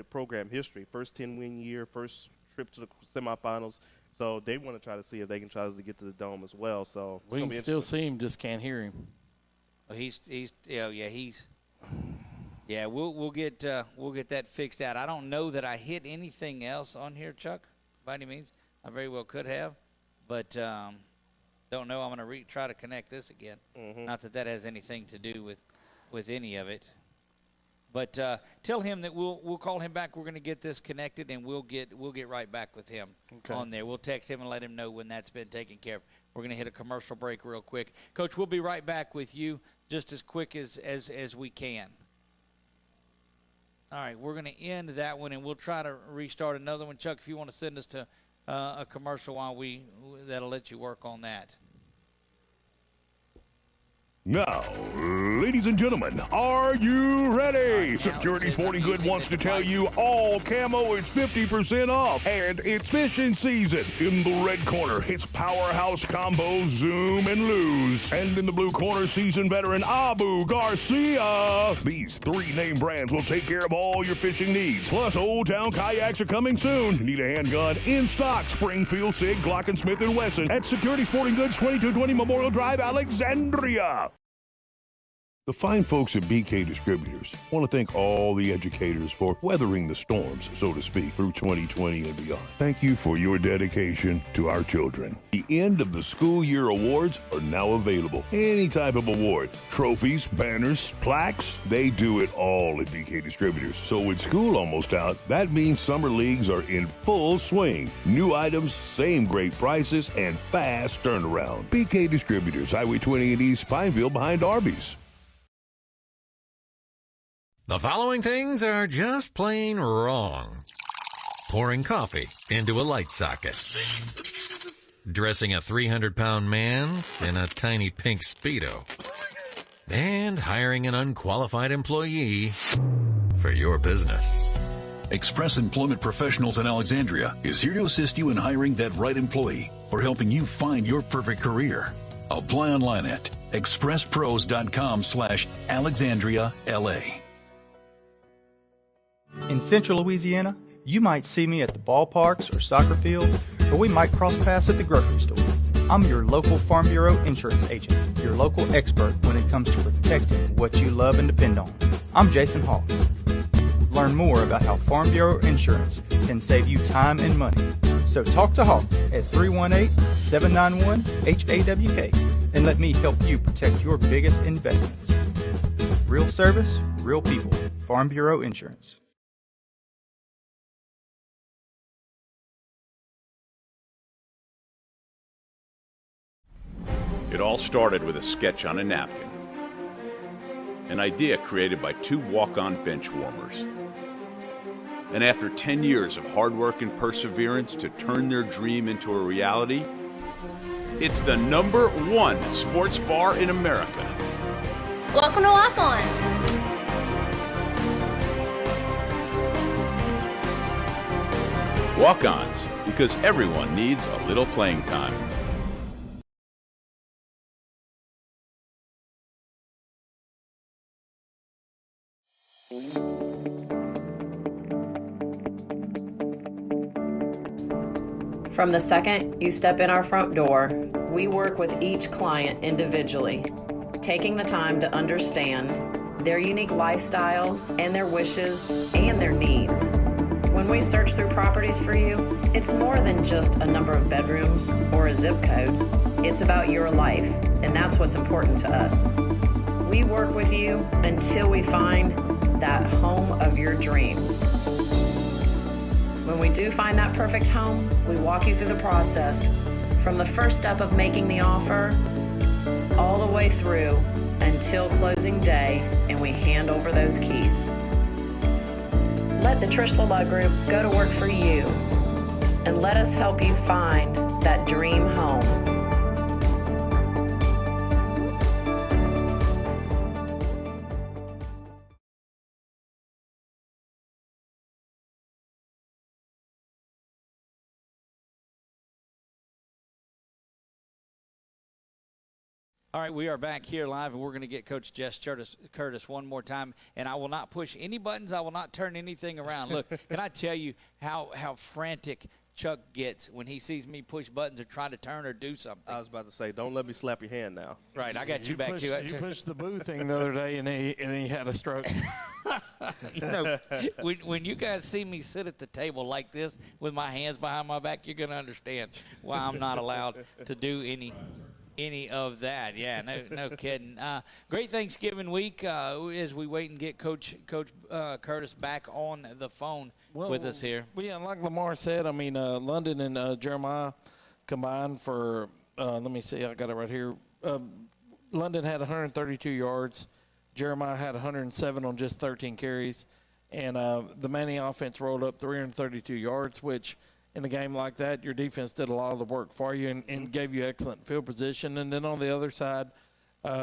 program history. First 10-win year, first trip to the semifinals. So they want to try to see if they can try to get to the Dome as well. So we can still see him, just can't hear him. We'll get that fixed out. I don't know that I hit anything else on here, Chuck, by any means. I very well could have, but don't know. I'm going to try to connect this again. Mm-hmm. Not that has anything to do with any of it. But tell him that we'll call him back. We're going to get this connected, and we'll get right back with him on there. We'll text him and let him know when that's been taken care of. We're going to hit a commercial break real quick. Coach, we'll be right back with you just as quick as we can. All right, we're going to end that one, and we'll try to restart another one. Chuck, if you want to send us to a commercial while that'll let you work on that. Now, ladies and gentlemen, are you ready? Security Sporting Goods wants to tell you all camo is 50% off, and it's fishing season. In the red corner, it's Powerhouse Combo, Zoom, and Lose. And in the blue corner, seasoned veteran Abu Garcia. These three name brands will take care of all your fishing needs. Plus, Old Town Kayaks are coming soon. Need a handgun? In stock, Springfield, Sig, Glock & Smith & Wesson at Security Sporting Goods, 2220 Memorial Drive, Alexandria. The fine folks at BK Distributors want to thank all the educators for weathering the storms, so to speak, through 2020 and beyond. Thank you for your dedication to our children. The end of the school year awards are now available. Any type of award, trophies, banners, plaques, they do it all at BK Distributors. So with school almost out, that means summer leagues are in full swing. New items, same great prices, and fast turnaround. BK Distributors, Highway 20 in East Pineville behind Arby's. The following things are just plain wrong. Pouring coffee into a light socket. Dressing a 300-pound man in a tiny pink Speedo. And hiring an unqualified employee for your business. Express Employment Professionals in Alexandria is here to assist you in hiring that right employee or helping you find your perfect career. Apply online at expresspros.com/AlexandriaLA. In Central Louisiana, you might see me at the ballparks or soccer fields, or we might cross paths at the grocery store. I'm your local Farm Bureau insurance agent, your local expert when it comes to protecting what you love and depend on. I'm Jason Hawk. Learn more about how Farm Bureau insurance can save you time and money. So talk to Hawk at 318-791-HAWK and let me help you protect your biggest investments. Real service, real people. Farm Bureau Insurance. It all started with a sketch on a napkin. An idea created by two walk-on bench warmers. And after 10 years of hard work and perseverance to turn their dream into a reality, it's the #1 sports bar in America. Welcome to Walk On. Walk-ons, because everyone needs a little playing time. From the second you step in our front door, we work with each client individually, taking the time to understand their unique lifestyles and their wishes and their needs. When we search through properties for you, it's more than just a number of bedrooms or a zip code. It's about your life, and that's what's important to us. We work with you until we find that home of your dreams. When we do find that perfect home, we walk you through the process from the first step of making the offer all the way through until closing day, and we hand over those keys. Let the Trish LaLa Group go to work for you, and let us help you find that dream home. All right, we are back here live, and we're going to get Coach Jess Curtis one more time. And I will not push any buttons. I will not turn anything around. Look, can I tell you how frantic Chuck gets when he sees me push buttons or try to turn or do something? I was about to say, don't let me slap your hand now. Right, I got you back too. You pushed the boo thing the other day, and he had a stroke. You know, when you guys see me sit at the table like this with my hands behind my back, you're going to understand why I'm not allowed to do any of that. Yeah, no kidding. Great Thanksgiving week as we wait and get Coach Curtis back on the phone with us here. Well, yeah, like LaMar said, I mean, London and Jeremiah combined for, let me see, I got it right here. London had 132 yards. Jeremiah had 107 on just 13 carries. And the Manning offense rolled up 332 yards, which – in a game like that, your defense did a lot of the work for you and gave you excellent field position. And then on the other side,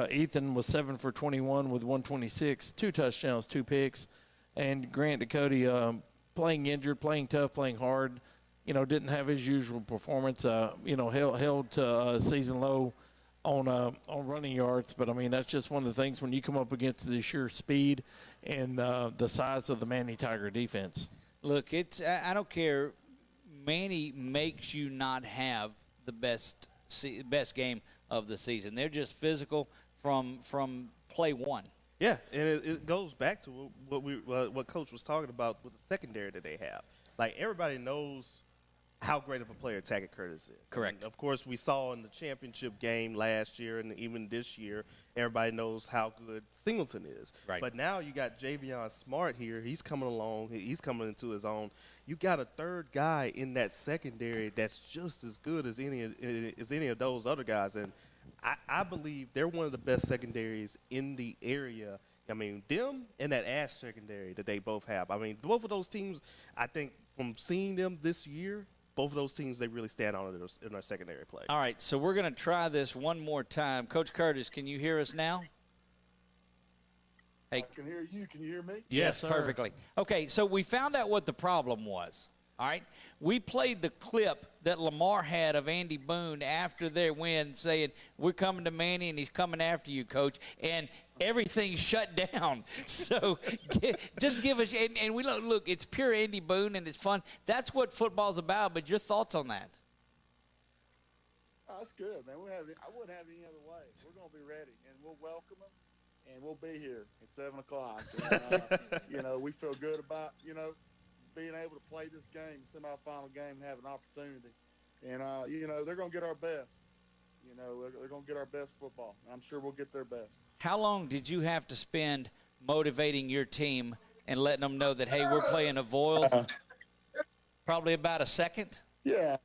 Ethan was 7 for 21 with 126, 2 touchdowns, 2 picks. And Grant Ducote, playing injured, playing tough, playing hard, didn't have his usual performance, held to season low on running yards. But, I mean, that's just one of the things when you come up against the sheer speed and the size of the Manny Tiger defense. Look, I don't care. Manny makes you not have the best game of the season. They're just physical from play one. Yeah, and it goes back to what Coach was talking about with the secondary that they have. Like, everybody knows how great of a player Tackett Curtis is. Correct. And of course, we saw in the championship game last year and even this year, everybody knows how good Singleton is. Right. But now you got Javion Smart here. He's coming along. He's coming into his own. You got a third guy in that secondary that's just as good as any of those other guys. And I believe they're one of the best secondaries in the area. I mean, them and that Ash secondary that they both have. I mean, both of those teams, I think from seeing them this year, both of those teams, they really stand out in their secondary play. All right, so we're going to try this one more time. Coach Curtis, can you hear us now? Hey. I can hear you. Can you hear me? Yes, perfectly. Okay, so we found out what the problem was. All right, we played the clip that LaMar had of Andy Boone after their win saying, we're coming to Manny and he's coming after you, Coach, and everything shut down. So just give us, and we look, it's pure Andy Boone and it's fun. That's what football's about, but your thoughts on that? That's good, man. I wouldn't have it any other way. We're going to be ready, and we'll welcome them, and we'll be here at 7 o'clock. And, we feel good about, being able to play this game, semifinal game, and have an opportunity. And, they're going to get our best. They're going to get our best football. I'm sure we'll get their best. How long did you have to spend motivating your team and letting them know that, hey, we're playing the Voiles? Probably about a second? Yeah.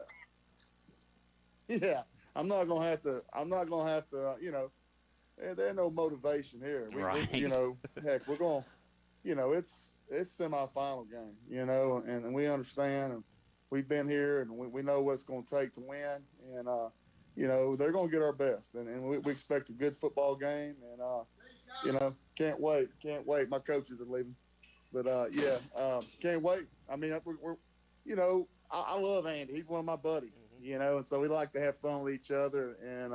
Yeah. I'm not going to have to, there's no motivation here. Right. Heck, we're going, it's semifinal game, and we understand, and we've been here, and we know what it's going to take to win. And, they're going to get our best, and we expect a good football game, and, can't wait. My coaches are leaving, but, can't wait. I mean, I love Andy. He's one of my buddies, and so we like to have fun with each other, and,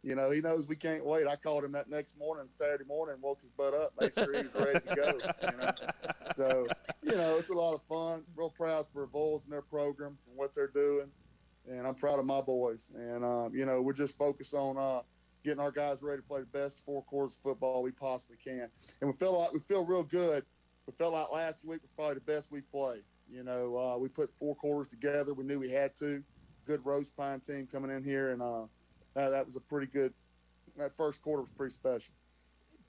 he knows we can't wait. I called him that next morning, Saturday morning, woke his butt up, made sure he was ready to go. So, it's a lot of fun. Real proud for the Bulls and their program and what they're doing. And I'm proud of my boys. And, we're just focused on getting our guys ready to play the best 4 quarters of football we possibly can. And we feel real good. We felt like last week was probably the best we played. We put 4 quarters together. We knew we had to. Good Roast Pine team coming in here, and that was a pretty good – that first quarter was pretty special.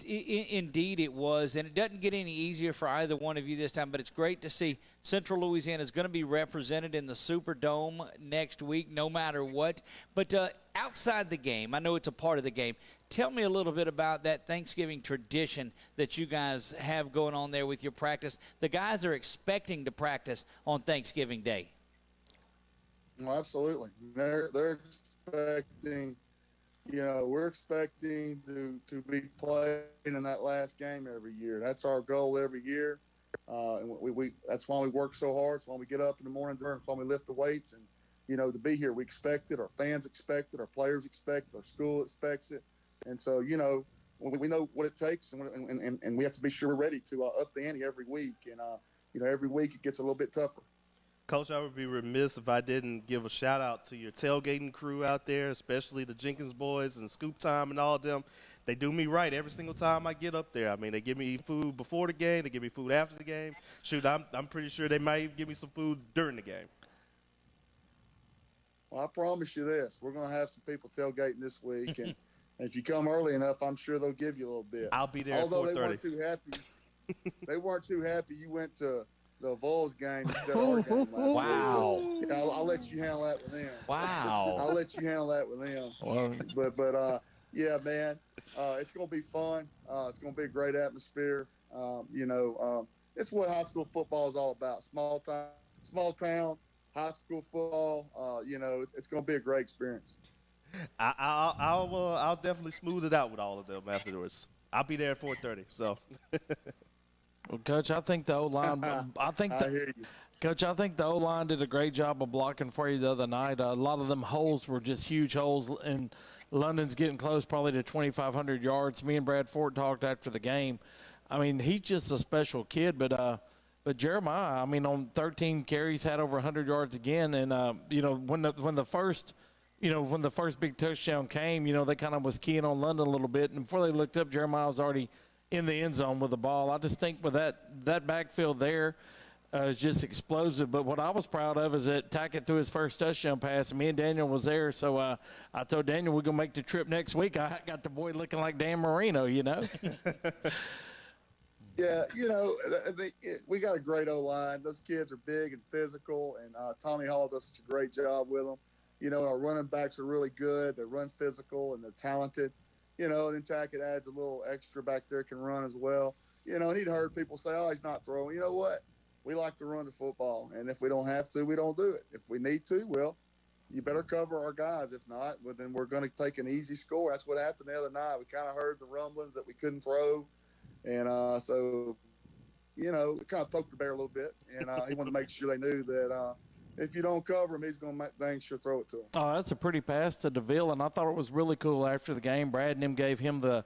Indeed it was, and it doesn't get any easier for either one of you this time, but it's great to see Central Louisiana is going to be represented in the Superdome next week no matter what. But outside the game, I know it's a part of the game, tell me a little bit about that Thanksgiving tradition that you guys have going on there with your practice. The guys are expecting to practice on Thanksgiving Day. Well, absolutely. They're expecting – we're expecting to be playing in that last game every year. That's our goal every year. And that's why we work so hard. It's why we get up in the mornings and it's why we lift the weights. And, to be here, we expect it. Our fans expect it. Our players expect it. Our school expects it. And so, we know what it takes, and we have to be sure we're ready to up the ante every week. And, every week it gets a little bit tougher. Coach, I would be remiss if I didn't give a shout-out to your tailgating crew out there, especially the Jenkins boys and Scoop Time and all of them. They do me right every single time I get up there. I mean, they give me food before the game. They give me food after the game. Shoot, I'm pretty sure they might even give me some food during the game. Well, I promise you this. We're going to have some people tailgating this week, and if you come early enough, I'm sure they'll give you a little bit. I'll be there Although at 4:30. They weren't too happy you went to the Vols game instead of our game last week. Wow. I'll let you handle that with them. Wow. I'll let you handle that with them. But yeah, man, it's going to be fun. It's going to be a great atmosphere. It's what high school football is all about. Small town, high school football. It's going to be a great experience. I'll definitely smooth it out with all of them afterwards. I'll be there at 4:30. So. Well, Coach, I think the O-line Coach, I think the O-line did a great job of blocking for you the other night. A lot of them holes were just huge holes, and London's getting close probably to 2,500 yards. Me and Brad Ford talked after the game. I mean, he's just a special kid, but Jeremiah, I mean, on 13 carries had over 100 yards again, and when the first big touchdown came, they kind of was keying on London a little bit, and before they looked up, Jeremiah was already in the end zone with the ball. I just think with that backfield there is just explosive. But what I was proud of is that Tackett threw his first touchdown pass, and me and Daniel was there. So I told Daniel we're going to make the trip next week. I got the boy looking like Dan Marino, Yeah, we got a great O-line. Those kids are big and physical, and Tommy Hall does such a great job with them. Our running backs are really good. They run physical, and they're talented. And then Tackett adds a little extra back there, can run as well. And he'd heard people say, oh, he's not throwing. You know what? We like to run the football. And if we don't have to, we don't do it. If we need to, well, you better cover our guys. If not, well, then we're going to take an easy score. That's what happened the other night. We kind of heard the rumblings that we couldn't throw. And so, we kind of poked the bear a little bit. And he wanted to make sure they knew that if you don't cover him, he's going to dang sure throw it to him. Oh, that's a pretty pass to DeVille, and I thought it was really cool after the game. Brad and him gave him the,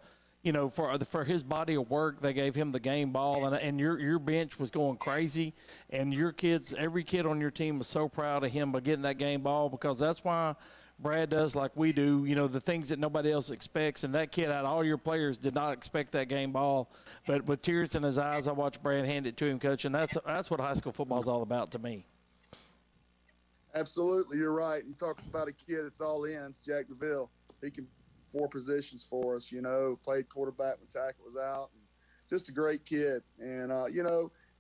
for his body of work, they gave him the game ball, and your bench was going crazy, and your kids, every kid on your team was so proud of him by getting that game ball, because that's why Brad does like we do, the things that nobody else expects. And that kid, out of all your players, did not expect that game ball. But with tears in his eyes, I watched Brad hand it to him, Coach, and that's what high school football is all about to me. Absolutely, you're right. You talk about a kid that's all in. It's Jack DeVille. He can 4 positions for us, played quarterback when tackle was out. And just a great kid. And,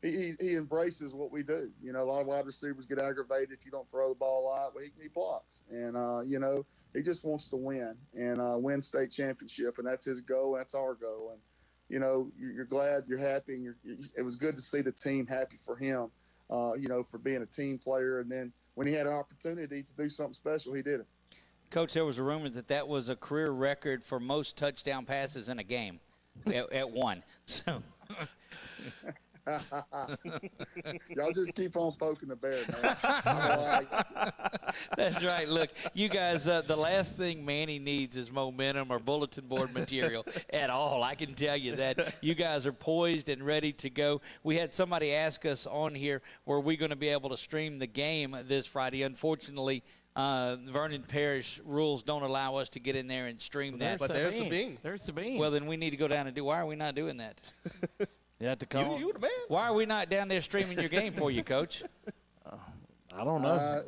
he embraces what we do. A lot of wide receivers get aggravated if you don't throw the ball a lot. Well, he blocks. And, he just wants to win and win state championship. And that's his goal. And that's our goal. And, you're glad, you're happy. And it was good to see the team happy for him, for being a team player. And then when he had an opportunity to do something special, he did it. Coach, there was a rumor that was a career record for most touchdown passes in a game at one. So. Y'all just keep on poking the bear, man. That's right. Look, you guys, the last thing Manny needs is momentum or bulletin board material at all. I can tell you that. You guys are poised and ready to go. We had somebody ask us on here, were we going to be able to stream the game this Friday? Unfortunately, Vernon Parish rules don't allow us to get in there and stream that. But there's Sabine. There's Sabine. Well, then we need to go down and do. Why are we not doing that? You have to call. You the man. Why are we not down there streaming your game for you, Coach? I don't know.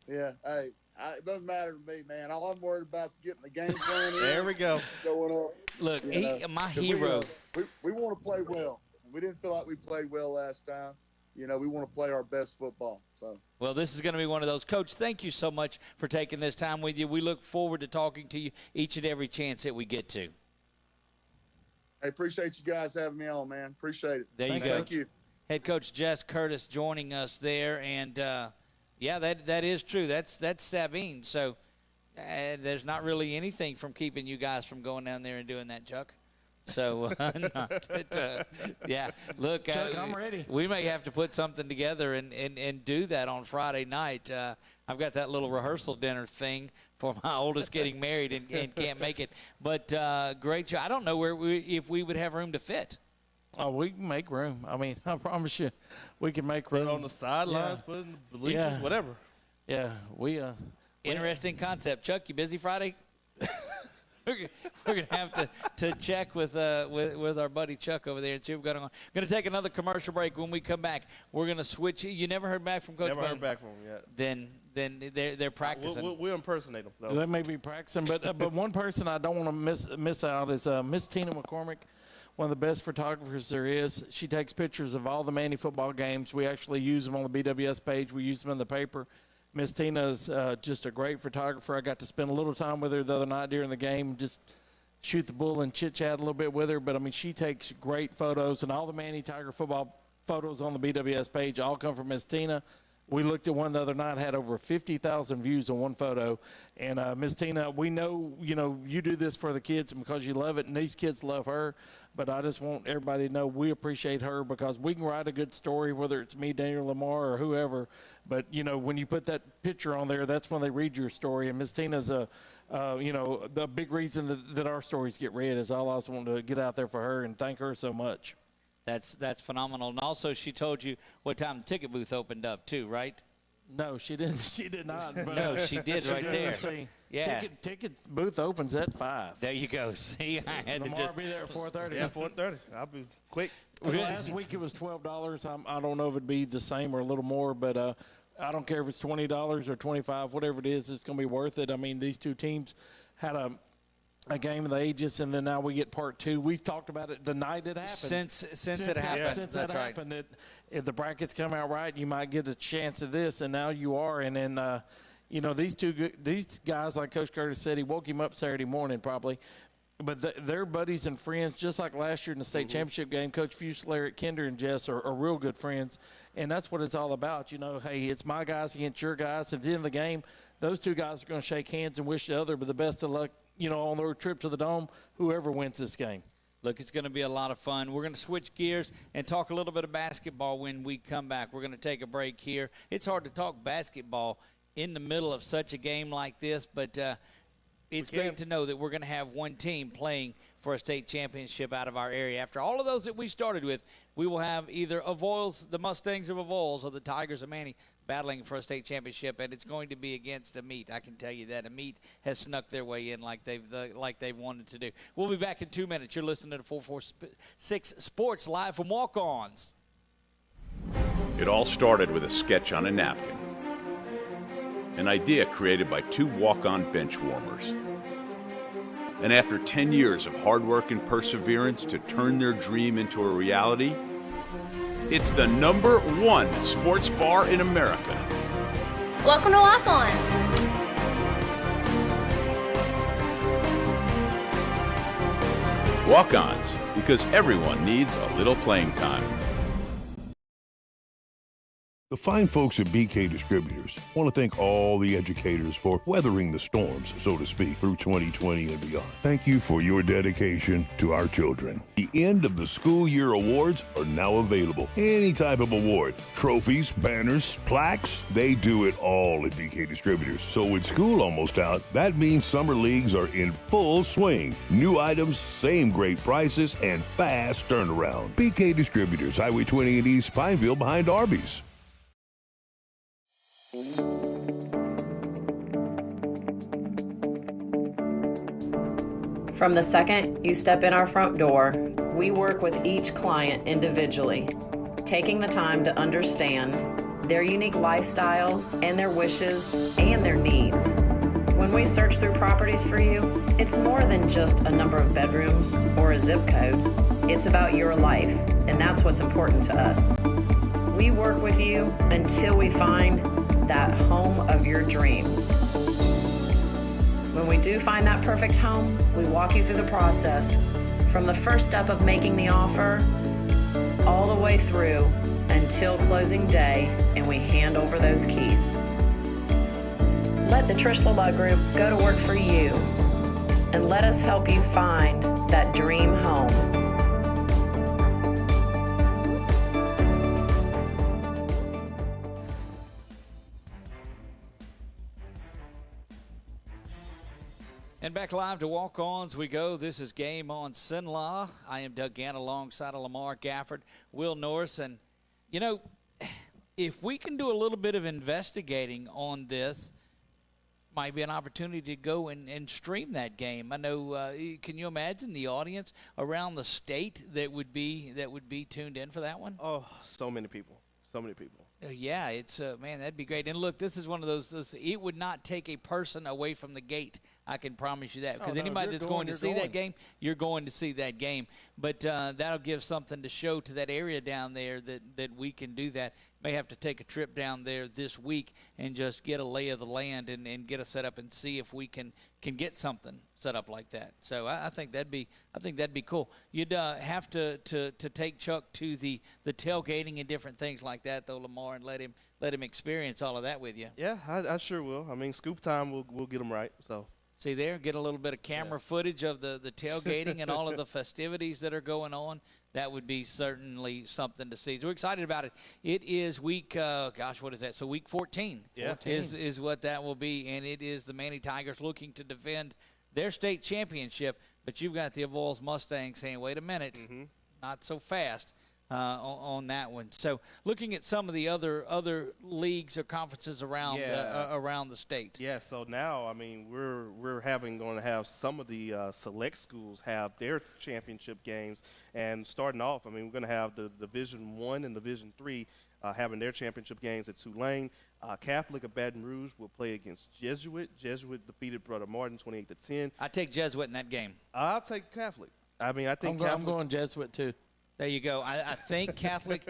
It doesn't matter to me, man. All I'm worried about is getting the game plan in. There we go. Going on. Look, my hero. We want to play well. We didn't feel like we played well last time. We want to play our best football. So. Well, this is going to be one of those. Coach, thank you so much for taking this time with you. We look forward to talking to you each and every chance that we get to. I appreciate you guys having me on, man. Appreciate it. There you go. Thank you. Head Coach Jess Curtis joining us there. And, that is true. That's Sabine. So there's not really anything from keeping you guys from going down there and doing that, Chuck. So, look, Chuck, I'm ready. We may have to put something together and do that on Friday night. I've got that little rehearsal dinner thing for my oldest getting married and can't make it. But great job. I don't know if we would have room to fit. Oh, we can make room. I mean, I promise you, we can make room. Put it on the sidelines, put it in the bleachers, whatever. Yeah, Interesting concept. Chuck, you busy Friday? We're gonna have to check with our buddy Chuck over there and see what's going on. Going to take another commercial break. When we come back, we're going to switch. You never heard back from Coach? Never heard back from him yet. Then they're practicing. We'll impersonate them, though. They may be practicing, but one person I don't want to miss out is Miss Tina McCormick, one of the best photographers there is. She takes pictures of all the Manny football games. We actually use them on the BWS page. We use them in the paper. Miss Tina's just a great photographer. I got to spend a little time with her the other night during the game, just shoot the bull and chit-chat a little bit with her. But, I mean, she takes great photos, and all the Manny Tiger football photos on the BWS page all come from Miss Tina. We looked at one the other night, had over 50,000 views on one photo. And Miss Tina, we know, you do this for the kids because you love it, and these kids love her. But I just want everybody to know we appreciate her because we can write a good story, whether it's me, Daniel, LaMar, or whoever. But, when you put that picture on there, that's when they read your story. And Miss Tina's the big reason that our stories get read is all I was wanting to get out there for her and thank her so much. That's phenomenal. And also, she told you what time the ticket booth opened up too, right? No, she didn't. She did not. But no, she did right there. See, yeah. Ticket booth opens at 5. There you go. See, I had LaMar to just be there at 4:30. Yeah, 4:30. I'll be quick. Last week it was $12. I don't know if it'd be the same or a little more, but I don't care if it's $20 or $25, whatever it is, it's going to be worth it. I mean, these two teams had a game of the ages, and then now we get part 2. We've talked about it the night it happened. Since it happened. Since that happened, that if the brackets come out right, you might get a chance at this, and now you are. And then, these guys, like Coach Curtis said, he woke him up Saturday morning probably. But they're buddies and friends, just like last year in the state championship game. Coach Fusler at Kinder and Jess are real good friends, and that's what it's all about. Hey, it's my guys against your guys. At the end of the game, those two guys are going to shake hands and wish the other but the best of luck, on their trip to the Dome, whoever wins this game. Look, it's going to be a lot of fun. We're going to switch gears and talk a little bit of basketball when we come back. We're going to take a break here. It's hard to talk basketball in the middle of such a game like this, but it's great to know that we're going to have one team playing for a state championship out of our area. After all of those that we started with, we will have either Avoyles, the Mustangs of Avoyles, or the Tigers of Manny battling for a state championship, and it's going to be against Amite. I can tell you that Amite has snuck their way in like they've wanted to do. We'll be back in 2 minutes. You're listening to 446 Sports live from Walk-Ons. It all started with a sketch on a napkin, an idea created by two walk-on bench warmers. And after 10 years of hard work and perseverance to turn their dream into a reality, it's the #1 sports bar in America. Welcome to Walk-On. Walk-ons, because everyone needs a little playing time. The fine folks at BK Distributors want to thank all the educators for weathering the storms, so to speak, through 2020 and beyond. Thank you for your dedication to our children. The end of the school year awards are now available. Any type of award, trophies, banners, plaques, they do it all at BK Distributors. So with school almost out, that means summer leagues are in full swing. New items, same great prices, and fast turnaround. BK Distributors, Highway 20 in East Pineville behind Arby's. From the second you step in our front door, we work with each client individually, taking the time to understand their unique lifestyles and their wishes and their needs. When we search through properties for you, it's more than just a number of bedrooms or a zip code. It's about your life, and that's what's important to us. We work with you until we find that home of your dreams. When we do find that perfect home, we walk you through the process from the first step of making the offer all the way through until closing day, and we hand over those keys. Let the Trish LaLa Group go to work for you, and let us help you find that dream home. And back live to Walk-Ons we go. This is Game on CENLA. I am Doug Gann alongside of LaMar, Gafford, Will Norris. And, you know, if we can do a little bit of investigating on this, might be an opportunity to go and stream that game. I know, can you imagine the audience around the state that would be tuned in for that one? Oh, so many people. So many people. Yeah, it's man, that'd be great. And look, this is one of those. It would not take a person away from the gate. I can promise you that, because anybody that's going to see that game, you're going to see that game. But that'll give something to show to that area down there that we can do that. May have to take a trip down there this week and just get a lay of the land and get a set up and see if we can get something set up like that. So I think that'd be cool. You'd have to take Chuck to the tailgating and different things like that, though, LaMar, and let him experience all of that with you. Yeah, I sure will. I mean, scoop time we'll get him right. So. See there, get a little bit of camera footage of the tailgating and all of the festivities that are going on. That would be certainly something to see. So we're excited about it. It is week, what is that? So week 14 is what that will be, and it is the Manny Tigers looking to defend their state championship. But you've got the Avoyles Mustangs saying, wait a minute, not so fast. On that one. So looking at some of the other leagues or conferences around around the state. Yeah, so now, I mean, we're going to have some of the select schools have their championship games. And starting off, I mean, we're going to have the Division I and Division III having their championship games at Tulane. Catholic of Baton Rouge will play against Jesuit. Jesuit defeated Brother Martin 28-10. I take Jesuit in that game. I'll take Catholic. I mean, I think I'm going Jesuit too. There you go. I think Catholic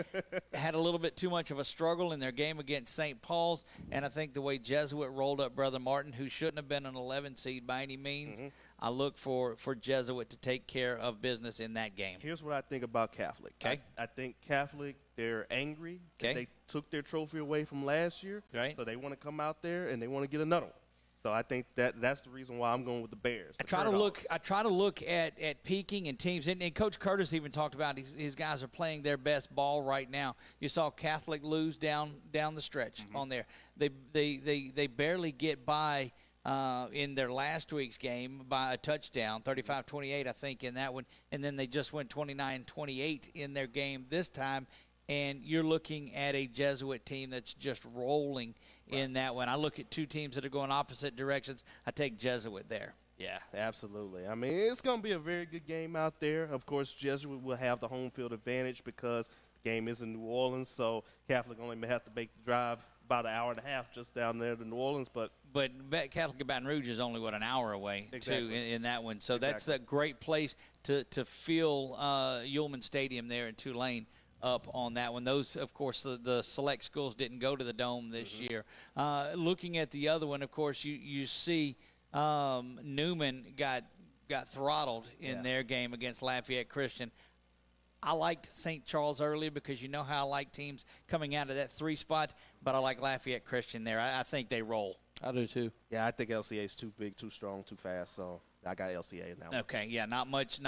had a little bit too much of a struggle in their game against St. Paul's, and I think the way Jesuit rolled up Brother Martin, who shouldn't have been an 11 seed by any means, I look for Jesuit to take care of business in that game. Here's what I think about Catholic. Okay. I think Catholic, they're angry that they took their trophy away from last year, so they want to come out there and they want to get another one. So I think that's the reason why I'm going with the Bears. I try to look at peaking and teams, and Coach Curtis even talked about his guys are playing their best ball right now. You saw Catholic lose down the stretch on there. They barely get by in their last week's game by a touchdown, 35-28, I think, in that one. And then they just went 29-28 in their game this time. And you're looking at a Jesuit team that's just rolling in that one. I look at two teams that are going opposite directions. I take Jesuit there. Yeah, absolutely. I mean, it's going to be a very good game out there. Of course, Jesuit will have the home field advantage because the game is in New Orleans, so Catholic only may have to make the drive about an hour and a half just down there to New Orleans. But Catholic of Baton Rouge is only, an hour away, too, in that one. So that's a great place to fill Ullman Stadium there in Tulane up on that one. Those, of course, the select schools didn't go to the Dome this year. Looking at the other one, of course, you see Newman got throttled in their game against Lafayette Christian. I liked St. Charles earlier because you know how I like teams coming out of that 3 spot, but I like Lafayette Christian there. I think they roll. I do too. Yeah, I think LCA is too big, too strong, too fast, so I got LCA in that one. Okay, yeah, not much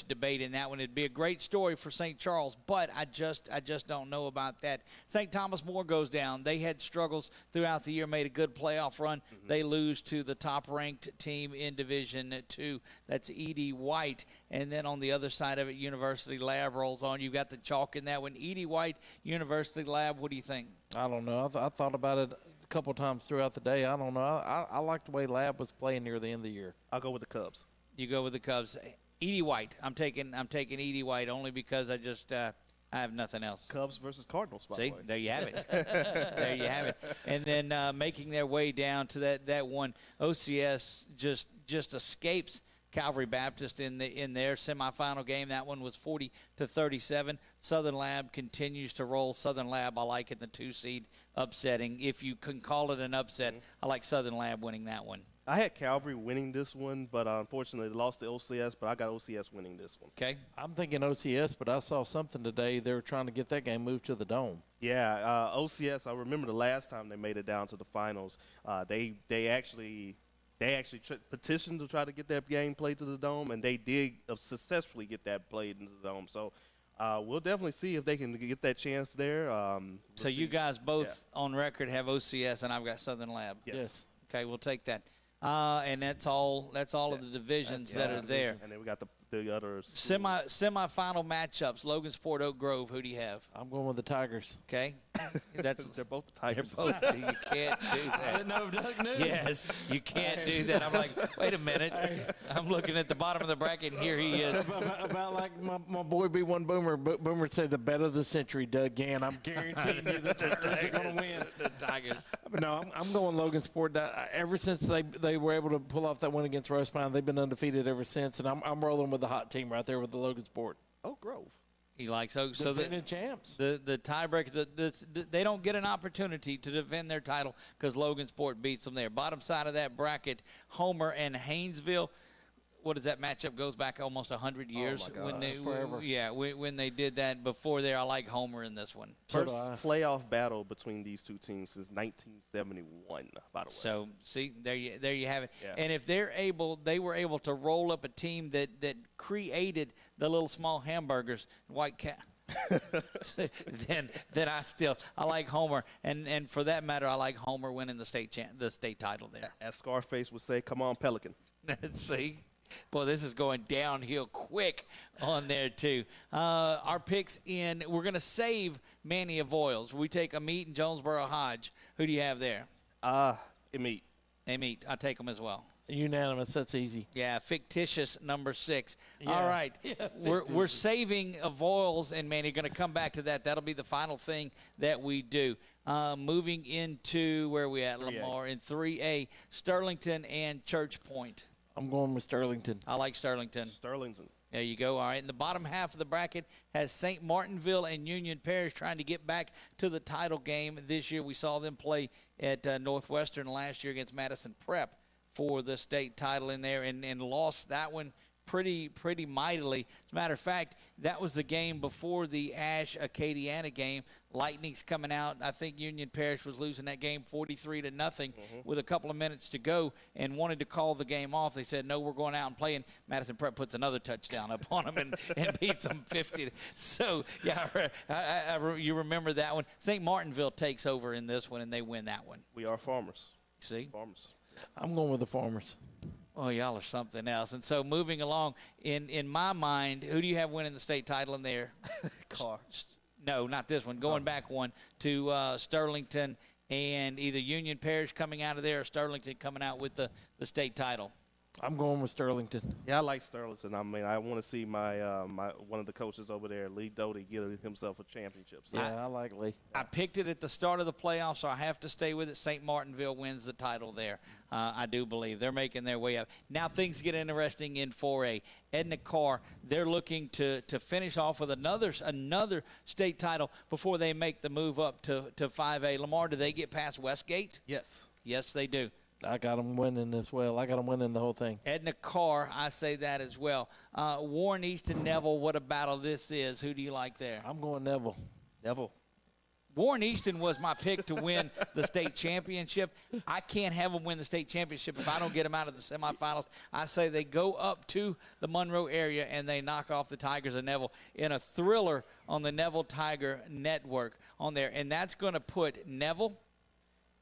debate in that one. It'd be a great story for St. Charles, but I just don't know about that. St. Thomas More goes down. They had struggles throughout the year, made a good playoff run. They lose to the top-ranked team in Division 2. That's Edie White. And then on the other side of it, University Lab rolls on. You've got the chalk in that one. Edie White, University Lab, what do you think? I don't know. I thought about it a couple times throughout the day. I don't know. I like the way Lab was playing near the end of the year. I'll go with the Cubs. You go with the Cubs. Edie White. I'm taking Edie White only because I have nothing else. Cubs versus Cardinals, by the See, way. there you have it. There you have it. And then making their way down to that one, OCS just escapes Calvary Baptist in their semifinal game. That one was 40-37. Southern Lab continues to roll. Southern Lab, I like it, the 2 seed upsetting. If you can call it an upset, I like Southern Lab winning that one. I had Calvary winning this one, but unfortunately they lost to OCS, but I got OCS winning this one. Okay. I'm thinking OCS, but I saw something today. They were trying to get that game moved to the Dome. Yeah, OCS, I remember the last time they made it down to the finals, they actually petitioned to try to get that game played to the Dome, and they did successfully get that played into the Dome. So we'll definitely see if they can get that chance there. So you guys both on record have OCS, and I've got Southern Lab. Yes. Okay, we'll take that. And that's all of the divisions that are there. And then we got the other semifinal matchups. Logansport, Oak Grove. Who do you have? I'm going with the Tigers. Okay, they're both the Tigers. You can't do that. I didn't know if Doug knew. Yes, you can't do that. I'm like, wait a minute. I'm looking at the bottom of the bracket, and here he is. About like my boy B1 Boomer. Boomer would say the bet of the century, Doug Gann. I'm guaranteeing you the Tigers are going to win. The Tigers. But no, I'm going Logansport. Ever since they were able to pull off that win against Rose Pine, they've been undefeated ever since, and I'm rolling with the hot team right there with the Logansport. Oak Grove. He likes Oak. So defending champs. The tiebreaker, they don't get an opportunity to defend their title because Logansport beats them there. Bottom side of that bracket, Homer and Haynesville. What is that matchup? Goes back almost 100 years. Oh, my God. Forever. Yeah, when they did that before there. I like Homer in this one. First playoff battle between these two teams since 1971, by the way. So, see, there you have it. Yeah. And if they were able to roll up a team that created the little small hamburgers, White Cat. then I like Homer, and for that matter, I like Homer winning the state title there. As Scarface would say, "Come on, Pelican." See. Boy, this is going downhill quick on there, too. Our picks we're going to save Manny Avoyles. We take Amit and Jonesboro Hodge. Who do you have there? Amit. Amit. I'll take them as well. Unanimous. That's easy. Yeah, fictitious number 6. Yeah. All right. Yeah, we're saving Avoyles and Manny. Going to come back to that. That'll be the final thing that we do. Moving into where are we at, 3A. LaMar? In 3A, Sterlington and Church Point. I'm going with Sterlington. I like Sterlington. Sterlington. There you go. All right. And the bottom half of the bracket has St. Martinville and Union Parish trying to get back to the title game this year. We saw them play at Northwestern last year against Madison Prep for the state title in there and lost that one pretty mightily. As a matter of fact, that was the game before the Ash-Acadiana game. Lightning's coming out. I think Union Parish was losing that game 43-0 with a couple of minutes to go and wanted to call the game off. They said, no, we're going out and playing. Madison Prep puts another touchdown up on them and beats them 50. So, yeah, you remember that one. St. Martinville takes over in this one, and they win that one. We are farmers. See? Farmers. I'm going with the Farmers. Oh, y'all are something else. And so moving along, in my mind, who do you have winning the state title in there? Carr. No, not this one. Going back one to Sterlington and either Union Parish coming out of there or Sterlington coming out with the state title. I'm going with Sterlington. Yeah, I like Sterlington. I mean, I want to see my one of the coaches over there, Lee Doty, get himself a championship. So. Yeah, I like Lee. I picked it at the start of the playoffs, so I have to stay with it. St. Martinville wins the title there. I do believe they're making their way up. Now things get interesting in 4A. Edna Carr, they're looking to finish off with another state title before they make the move up to 5A. LaMar, do they get past Westgate? Yes. Yes, they do. I got them winning as well. I got them winning the whole thing. Edna Carr, I say that as well. Warren East and Neville, what a battle this is. Who do you like there? I'm going Neville. Neville. Warren Easton was my pick to win the state championship. I can't have them win the state championship if I don't get them out of the semifinals. I say they go up to the Monroe area and they knock off the Tigers of Neville in a thriller on the Neville Tiger Network on there. And that's going to put Neville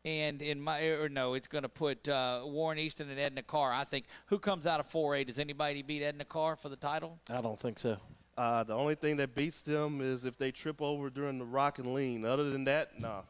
and it's going to put Warren Easton and Edna Carr. I think who comes out of 4A? Does anybody beat Edna Carr for the title? I don't think so. The only thing that beats them is if they trip over during the rock and lean. Other than that, no.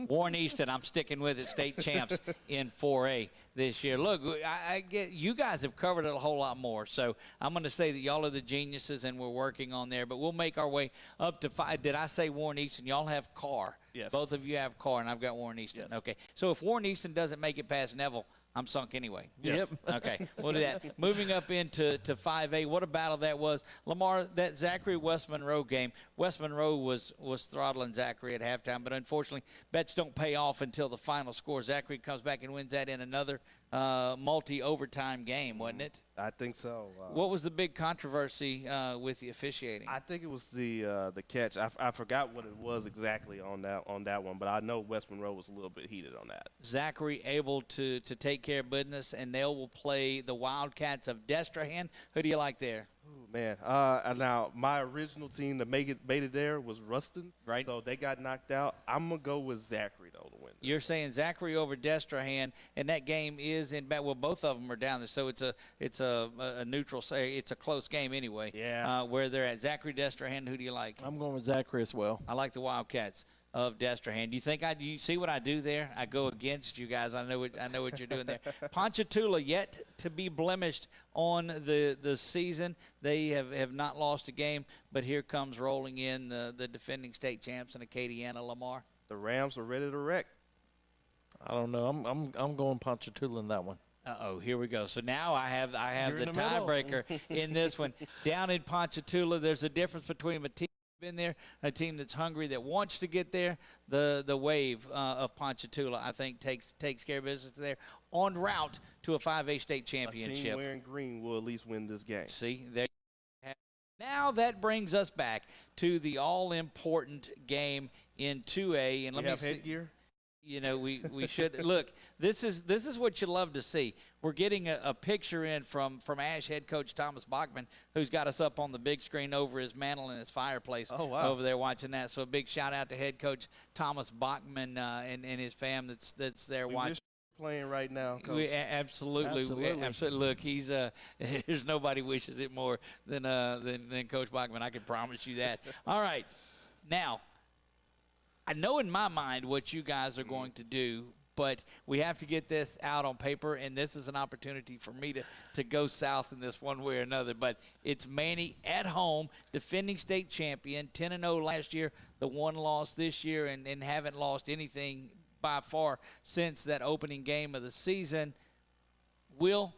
Warren Easton, I'm sticking with it, state champs in 4A this year. Look, I get you guys have covered it a whole lot more, so I'm going to say that y'all are the geniuses and we're working on there, but we'll make our way up to 5. Did I say Warren Easton? Y'all have Carr. Yes. Both of you have Carr, and I've got Warren Easton. Yes. Okay. So if Warren Easton doesn't make it past Neville, I'm sunk anyway. Yes. Yep. Okay. We'll do that. Moving up into 5A, what a battle that was. LaMar, that Zachary-West Monroe game, West Monroe was throttling Zachary at halftime, but unfortunately, bets don't pay off until the final score. Zachary comes back and wins that in another multi-overtime game, wasn't it? I think so. What was the big controversy with the officiating? I think it was the catch. I forgot what it was exactly on that one, but I know West Monroe was a little bit heated on that. Zachary able to take care of business, and they will play the Wildcats of Destrehan. Who do you like there? Ooh, man, now my original team that made it there was Ruston, right? So they got knocked out. I'm gonna go with Zachary though to win. You're saying Zachary over Destrehan, and that game is in back. Well, both of them are down there, so it's a neutral. Say it's a close game anyway. Yeah. Where they're at, Zachary Destrehan. Who do you like? I'm going with Zachary as well. I like the Wildcats of Destrehan. Do you think you see what I do there? I go against you guys. I know what you're doing there. Ponchatoula yet to be blemished on the season. They have not lost a game, but here comes rolling in the defending state champs in Acadiana, LaMar. The Rams are ready to wreck. I don't know. I'm going Ponchatoula in that one. Uh-oh, here we go. So now I have You're the in the middle. tiebreaker in this one. Down in Ponchatoula, there's a difference between a team been there, a team that's hungry, that wants to get there. The wave of Ponchatoula, I think, takes care of business there en route to a 5A state championship. A team wearing green will at least win this game. See, there you have it. Now that brings us back to the all-important game in 2A. And let me see. Headgear? You know, we should look. This is what you love to see. We're getting a picture in from Ash head coach Thomas Bachman, who's got us up on the big screen over his mantle and his fireplace. Oh, wow. Over there watching that. So a big shout out to head coach Thomas Bachman and his fam that's there watching. Playing right now, Coach. Absolutely. Look, he's there's nobody wishes it more than Coach Bachman. I can promise you that. All right, now. I know in my mind what you guys are going to do, but we have to get this out on paper, and this is an opportunity for me to go south in this one way or another. But it's Manny at home, defending state champion, 10-0 last year, the one loss this year, and haven't lost anything by far since that opening game of the season. Will,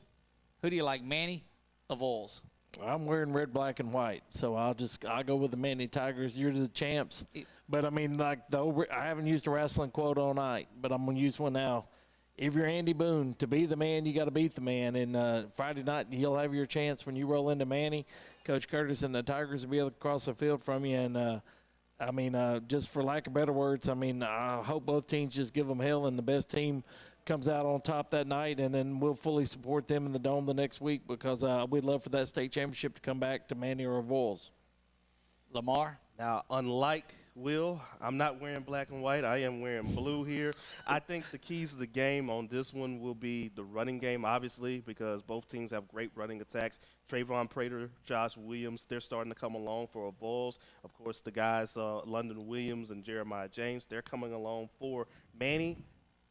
who do you like, Manny of Oils? I'm wearing red, black, and white, so I'll go with the Manny Tigers. You're the champs. But, I mean, I haven't used a wrestling quote all night, but I'm going to use one now. If you're Andy Boone, to be the man, you got to beat the man. And Friday night, you'll have your chance when you roll into Manny. Coach Curtis and the Tigers will be able to cross the field from you. And, just for lack of better words, I hope both teams just give them hell, and the best team comes out on top that night, and then we'll fully support them in the Dome the next week because we'd love for that state championship to come back to Manny or Vols. LaMar? Now, unlike Will. I'm not wearing black and white. I am wearing blue here. I think the keys to the game on this one will be the running game, obviously, because both teams have great running attacks. Trayvon Prater, Josh Williams, they're starting to come along for a Bulls. Of course, the guys, London Williams and Jeremiah James, they're coming along for Manny.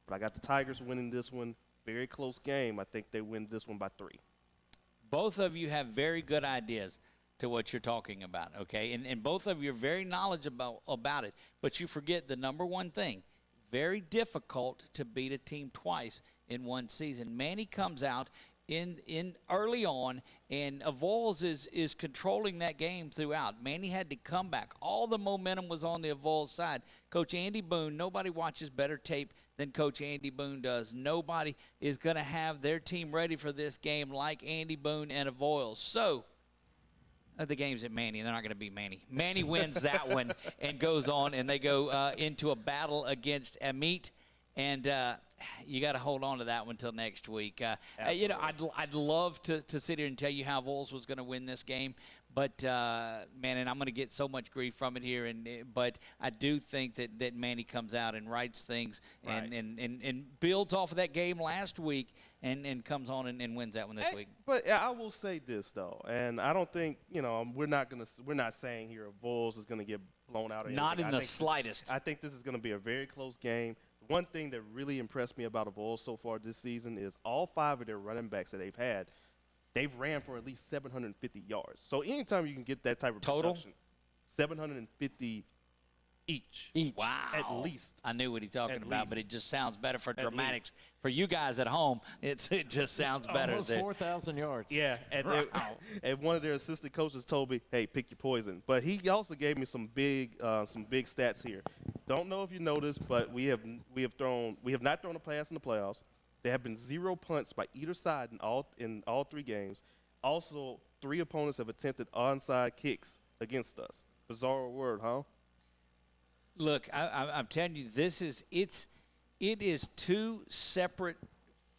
But I got the Tigers winning this one. Very close game. I think they win this one by 3. Both of you have very good ideas to what you're talking about, okay? And both of you are very knowledgeable about it. But you forget the number one thing. Very difficult to beat a team twice in one season. Manny comes out in early on, and Avoyelles is controlling that game throughout. Manny had to come back. All the momentum was on the Avoyelles side. Coach Andy Boone, nobody watches better tape than Coach Andy Boone does. Nobody is going to have their team ready for this game like Andy Boone and Avoyelles. So the game's at Manny, and they're not going to beat Manny. Manny wins that one and goes on, and they go into a battle against Amit. And you got to hold on to that one until next week. You know, I'd love to sit here and tell you how Vols was going to win this game, but man, and I'm going to get so much grief from it here. But I do think that Manny comes out and rights things and builds off of that game last week and comes on and wins that one this week. But I will say this though, and I don't think we're not saying here Vols is going to get blown out. Or not in the slightest. I think this is going to be a very close game. One thing that really impressed me about the Bulls so far this season is all 5 of their running backs that they've ran for at least 750 yards. So anytime you can get that type of total, production, 750 each. Wow. At least. I knew what he's talking about, but it just sounds better for dramatics. For you guys at home, it just sounds better. Almost 4,000 yards. Yeah, and one of their assistant coaches told me, "Hey, pick your poison." But he also gave me some big stats here. Don't know if you noticed, but we have not thrown a pass in the playoffs. There have been 0 punts by either side in all 3 games. Also, 3 opponents have attempted onside kicks against us. Bizarre word, huh? Look, I'm telling you, it is 2 separate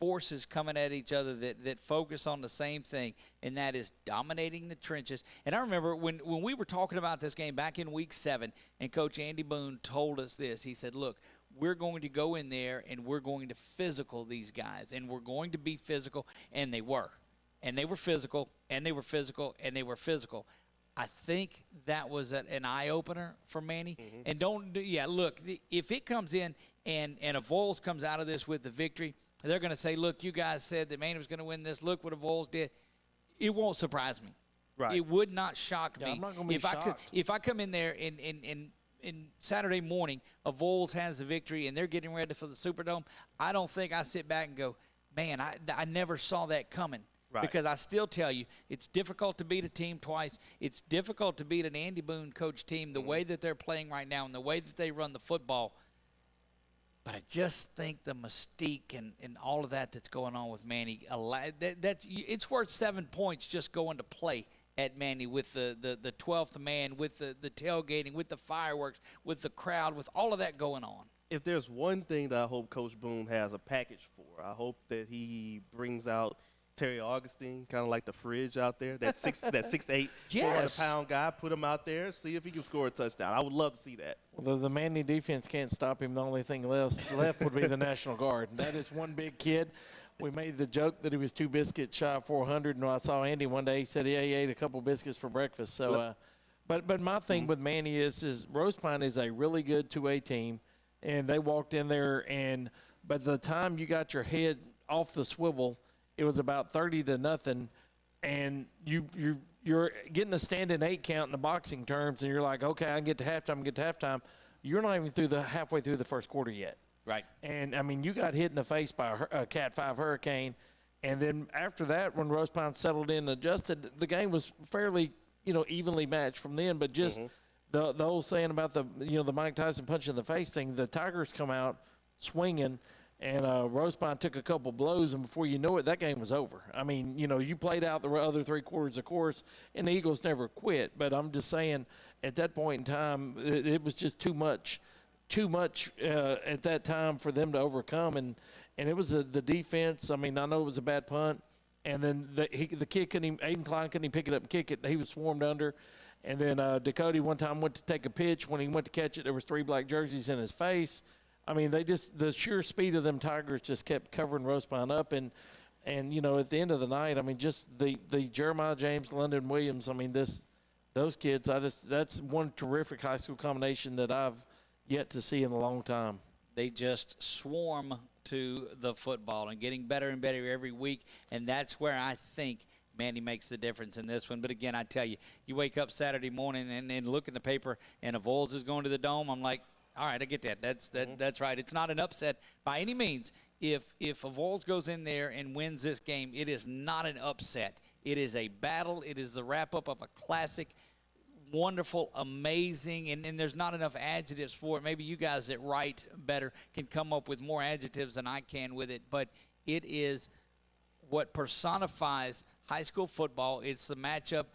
forces coming at each other that focus on the same thing, and that is dominating the trenches. And I remember when we were talking about this game back in Week 7, and Coach Andy Boone told us this. He said, look, we're going to go in there, and we're going to physical these guys, and we're going to be physical, and they were. And they were physical, and they were physical, and they were physical. I think that was an eye-opener for Manny. Mm-hmm. And look, if it comes in and Avoyelles comes out of this with the victory, they're going to say, look, you guys said that Manny was going to win this. Look what Avoyelles did. It won't surprise me. Right. It would not shock me. I'm not going to be shocked. If I come in there in Saturday morning, Avoyelles has the victory, and they're getting ready for the Superdome, I don't think I sit back and go, man, I never saw that coming. Right. Because I still tell you, it's difficult to beat a team twice. It's difficult to beat an Andy Boone coach team the way that they're playing right now and the way that they run the football. But I just think the mystique and all of that's going on with Manny, it's worth 7 points just going to play at Manny with the 12th man, with the tailgating, with the fireworks, with the crowd, with all of that going on. If there's one thing that I hope Coach Boone has a package for, I hope that he brings out Terry Augustine, kind of like the fridge out there, that 6'8", 400-pound guy. Put him out there, see if he can score a touchdown. I would love to see that. Well, the Manny defense can't stop him. The only thing left would be the National Guard. That is one big kid. We made the joke that he was 2 biscuits shy of 400. And I saw Andy one day. He said he ate a couple biscuits for breakfast. So, but my thing with Manny is Rose Pine is a really good 2A team, and they walked in there, and by the time you got your head off the swivel, it was about 30-0, and you're getting a standing 8 count in the boxing terms, and you're like, okay, I can get to halftime. You're not even halfway through the first quarter yet. Right. And, I mean, you got hit in the face by a Cat 5 hurricane, and then after that, when Rose Pine settled in and adjusted, the game was fairly, evenly matched from then. But just the old saying about the Mike Tyson punch in the face thing, the Tigers come out swinging, and Rose Pine took a couple blows, and before you know it, that game was over. I mean, you played out the other 3 quarters, of course, and the Eagles never quit. But I'm just saying, at that point in time, it was just too much at that time for them to overcome. And it was the defense. I mean, I know it was a bad punt. And then the kid Aiden Klein couldn't even pick it up and kick it. He was swarmed under. And then Dakota one time went to take a pitch. When he went to catch it, there was 3 black jerseys in his face. I mean, the sheer speed of them Tigers just kept covering Rosebine up. And at the end of the night, I mean, just the Jeremiah James, London Williams, I mean, those kids, that's one terrific high school combination that I've yet to see in a long time. They just swarm to the football and getting better and better every week, and that's where I think Manny makes the difference in this one. But again, I tell you, you wake up Saturday morning and look in the paper, and if Vols is going to the Dome, I'm like, all right, I get that. That's right. It's not an upset by any means. If Vols goes in there and wins this game, it is not an upset. It is a battle. It is the wrap-up of a classic, wonderful, amazing, and there's not enough adjectives for it. Maybe you guys that write better can come up with more adjectives than I can with it, but it is what personifies high school football. It's the matchup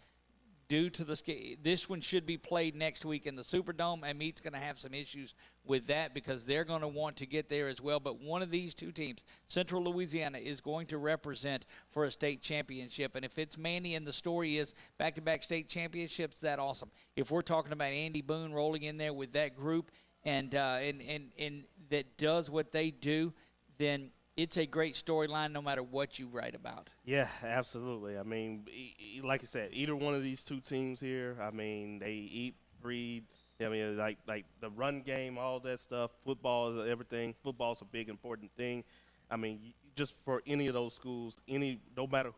due to this one should be played next week in the Superdome, and Meade's going to have some issues with that because they're going to want to get there as well. But one of these two teams, Central Louisiana, is going to represent for a state championship. And if it's Manny and the story is back-to-back state championships, that's awesome. If we're talking about Andy Boone rolling in there with that group and that does what they do, then it's a great storyline no matter what you write about. Yeah, absolutely. I mean, like I said, either one of these two teams here, I mean, they eat, breathe. I mean, like the run game, all that stuff, football is everything. Football is a big, important thing. I mean, just for any of those schools, no matter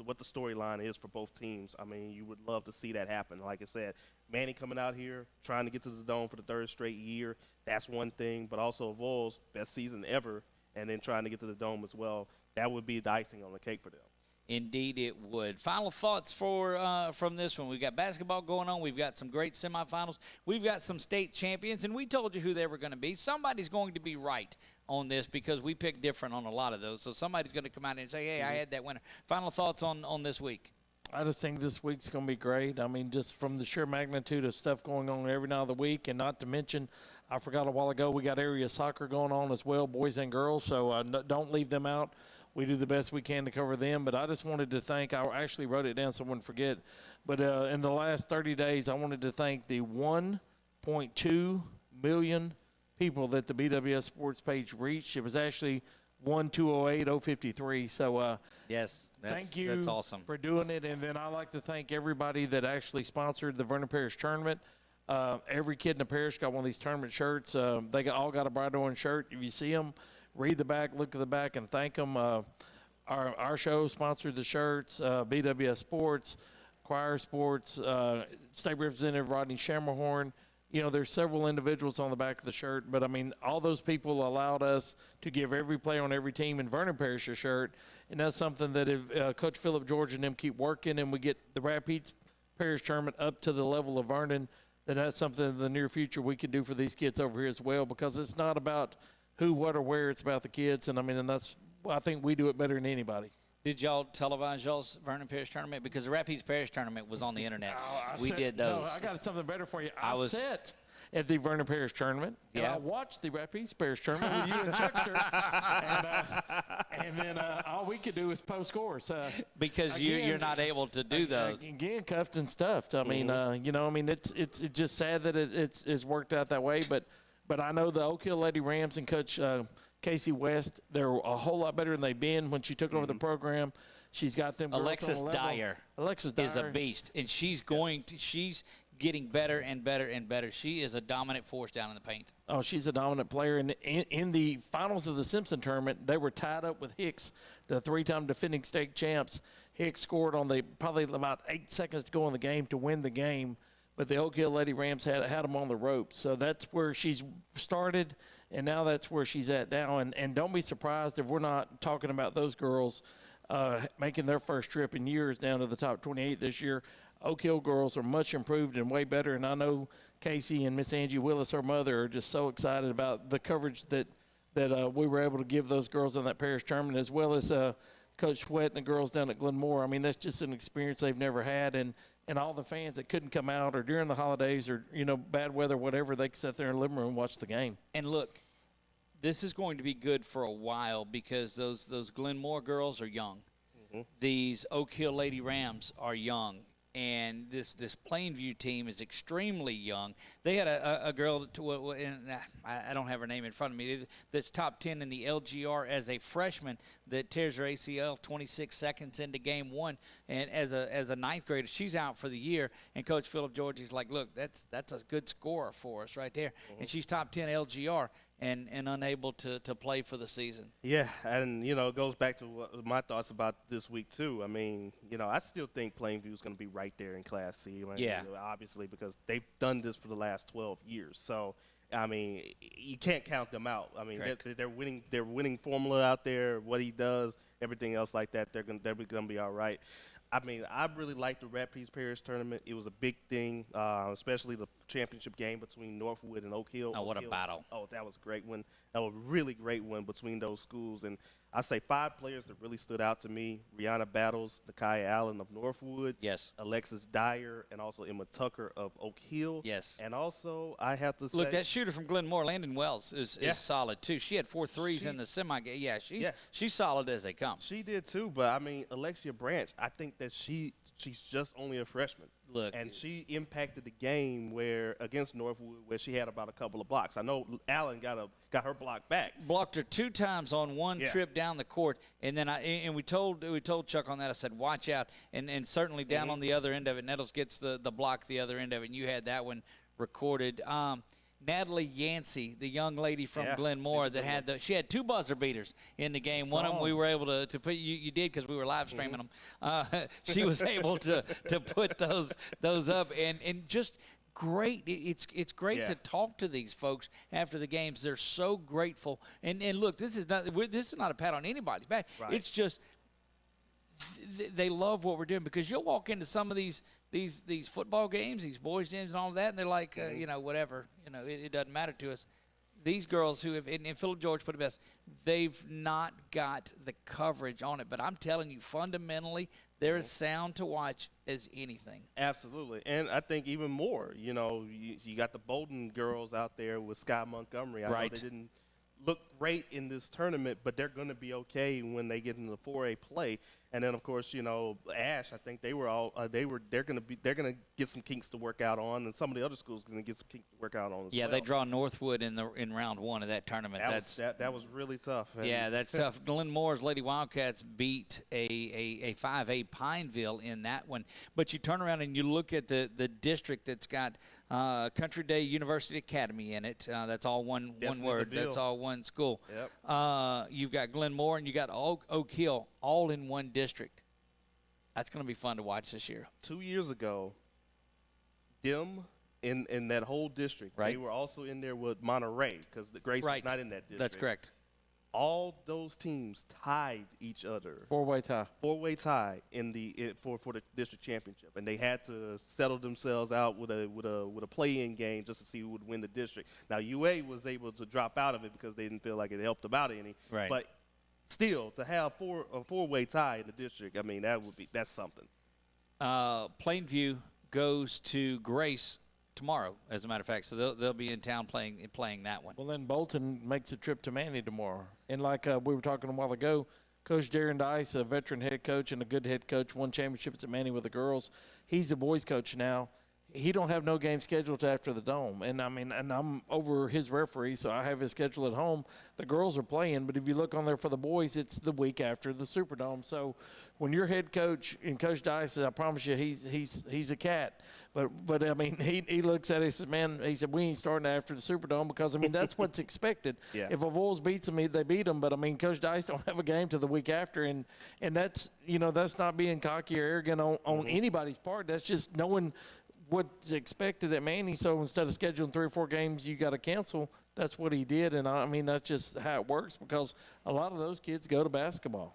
what the storyline is for both teams, I mean, you would love to see that happen. Like I said, Manny coming out here, trying to get to the Dome for the 3rd straight year, that's one thing. But also Vols, best season ever, and then trying to get to the Dome as well. That would be the icing on the cake for them. Indeed it would. Final thoughts from this one. We've got basketball going on. We've got some great semifinals. We've got some state champions, and we told you who they were going to be. Somebody's going to be right on this because we picked different on a lot of those. So somebody's going to come out and say, hey, I had that winner. Final thoughts on this week. I just think this week's going to be great. I mean, just from the sheer magnitude of stuff going on every night of the week, and not to mention, I forgot a while ago, we got area soccer going on as well, boys and girls, so don't leave them out. We do the best we can to cover them, but I just wanted to thank, I actually wrote it down so I wouldn't forget, but in the last 30 days, I wanted to thank the 1.2 million people that the BWS Sports page reached. It was actually 1,208,053, so yes, thank you. That's awesome for doing it. And then I'd like to thank everybody that actually sponsored the Vernon Parish tournament. Every kid in the parish got one of these tournament shirts. They all got a bright orange shirt. If you see them, read the back, look at the back, and thank them. Our show sponsored the shirts. BWS Sports, Choir Sports, State Representative Rodney Shammerhorn. You know, there's several individuals on the back of the shirt, but, I mean, all those people allowed us to give every player on every team in Vernon Parish a shirt, and that's something that if Coach Phillip George and them keep working and we get the Rapides Parish tournament up to the level of Vernon, then that's something in the near future we can do for these kids over here as well, because it's not about who, what, or where. It's about the kids, and, I mean, and that's I think we do it better than anybody. Did y'all televise y'all's Vernon Parish tournament? Because the Rapides Parish tournament was on the internet. We did those. No, I got something better for you. I sat at the Vernon Parish tournament, and I watched the Rapides Parish tournament with you and Chuckster, and then all we could do was post scores. Because again, you're not able to do those. Again, cuffed and stuffed. I mean, it's just sad that it's worked out that way. But I know the Oak Hill Lady Rams and Coach Casey West, they're a whole lot better than they've been when she took over the program. She's got them. Alexis Dyer is a beast, and she's getting better and better and better. She is a dominant force down in the paint. Oh, she's a dominant player. And in the finals of the Simpson tournament, they were tied up with Hicks, the 3-time defending state champs. Hicks scored on probably about 8 seconds to go in the game to win the game. But the Oak Hill Lady Rams had them on the ropes. So that's where she's started, and now that's where she's at now. And don't be surprised if we're not talking about those girls making their first trip in years down to the top 28 this year. Oak Hill girls are much improved and way better, and I know Casey and Miss Angie Willis, her mother, are just so excited about the coverage that we were able to give those girls in that parish tournament, as well as Coach Sweat and the girls down at Glenmore. I mean, that's just an experience they've never had, and all the fans that couldn't come out or during the holidays or, bad weather, whatever, they could sit there in the living room and watch the game. And look, this is going to be good for a while because those Glenmore girls are young. Mm-hmm. These Oak Hill Lady Rams are young. And this Plainview team is extremely young. They had a girl, I don't have her name in front of me, that's top 10 in the LGR as a freshman that tears her ACL 26 seconds into game one. And as a ninth grader, she's out for the year. And Coach Philip Georgie's like, look, that's a good scorer for us right there. And she's top 10 LGR. And unable to play for the season. Yeah, and, it goes back to my thoughts about this week, too. I mean, I still think Plainview is going to be right there in Class C. Yeah. Obviously, because they've done this for the last 12 years. So, I mean, you can't count them out. I mean, they're winning. They're winning formula out there, what he does, everything else like that. They're going to be all right. I mean, I really liked the Rapides Parish tournament. It was a big thing, especially the championship game between Northwood and Oak Hill. Oh, what a battle. Oh, that was a great one. That was a really great one between those schools. And I say 5 players that really stood out to me: Rihanna Battles, Nakia Allen of Northwood. Yes. Alexis Dyer, and also Emma Tucker of Oak Hill. Yes. And also, I have to say, look, that shooter from Glenmore, Landon Wells, is solid, too. She had 4 threes in the semi-game. Yeah, she's solid as they come. She did, too. But, I mean, Alexia Branch, I think that she's just only a freshman. Look, and she impacted the game against Northwood, where she had about a couple of blocks. I know Allen got her block back. Blocked her 2 times on one trip down the court, and then we told Chuck on that. I said, watch out, and certainly down on the other end of it, Nettles gets the block the other end of it, and you had that one recorded. Natalie Yancey, the young lady from Glenmore that she had 2 buzzer beaters in the game. One of them we were able to put. You did because we were live streaming them. She was able to put those up and just great. It's great to talk to these folks after the games. They're so grateful. And look, this is not a pat on anybody's back. Right. It's just they love what we're doing, because you'll walk into some of these football games, these boys games and all of that, and they're like, whatever, it doesn't matter to us. These girls who have, and Philip George put it best, they've not got the coverage on it. But I'm telling you, fundamentally, they're as sound to watch as anything. Absolutely. And I think even more, you got the Bolden girls out there with Sky Montgomery. I know they didn't look great in this tournament, but they're going to be okay when they get into the 4A play. And then, of course, Ash, I think they're going to get some kinks to work out on, and some of the other schools are going to get some kinks to work out on as well. Yeah, they draw Northwood in round 1 of that tournament. That was really tough. Yeah, that's tough. Glenmore's Lady Wildcats beat a 5A Pineville in that one. But you turn around and you look at the district that's got Country Day University Academy in it. That's all one word. That's all one school. Yep. You've got Glenmore and you got Oak Hill all in one district. That's going to be fun to watch this year. 2 years ago, them in that whole district, they were also in there with Monterey, because Grace was not in that district. That's correct. All those teams tied each other. Four-way tie. Four-way tie for the district championship, and they had to settle themselves out with a play-in game just to see who would win the district. Now UA was able to drop out of it because they didn't feel like it helped them out any. Right. But still, to have a four-way tie in the district, I mean, that's something. Plainview goes to Grace tomorrow, as a matter of fact, so they'll be in town playing that one. Well, then Bolton makes a trip to Manny tomorrow. And like we were talking a while ago, Coach Darren Dice, a veteran head coach and a good head coach, won championships at Manny with the girls. He's the boys coach now. He don't have no game scheduled after the Dome. And, I'm over his referee, so I have his schedule at home. The girls are playing, but if you look on there for the boys, it's the week after the Superdome. So when your head coach and Coach Dice, I promise you, he's a cat. But he looks at it and says, man, he said, we ain't starting after the Superdome because, that's what's expected. Yeah. If Avoyelles beats them, they beat them. But, Coach Dice don't have a game till the week after. And that's, that's not being cocky or arrogant on anybody's part. That's just knowing what's expected at Manny. So instead of scheduling 3 or 4 games you got to cancel, that's what he did. And that's just how it works, because a lot of those kids go to basketball.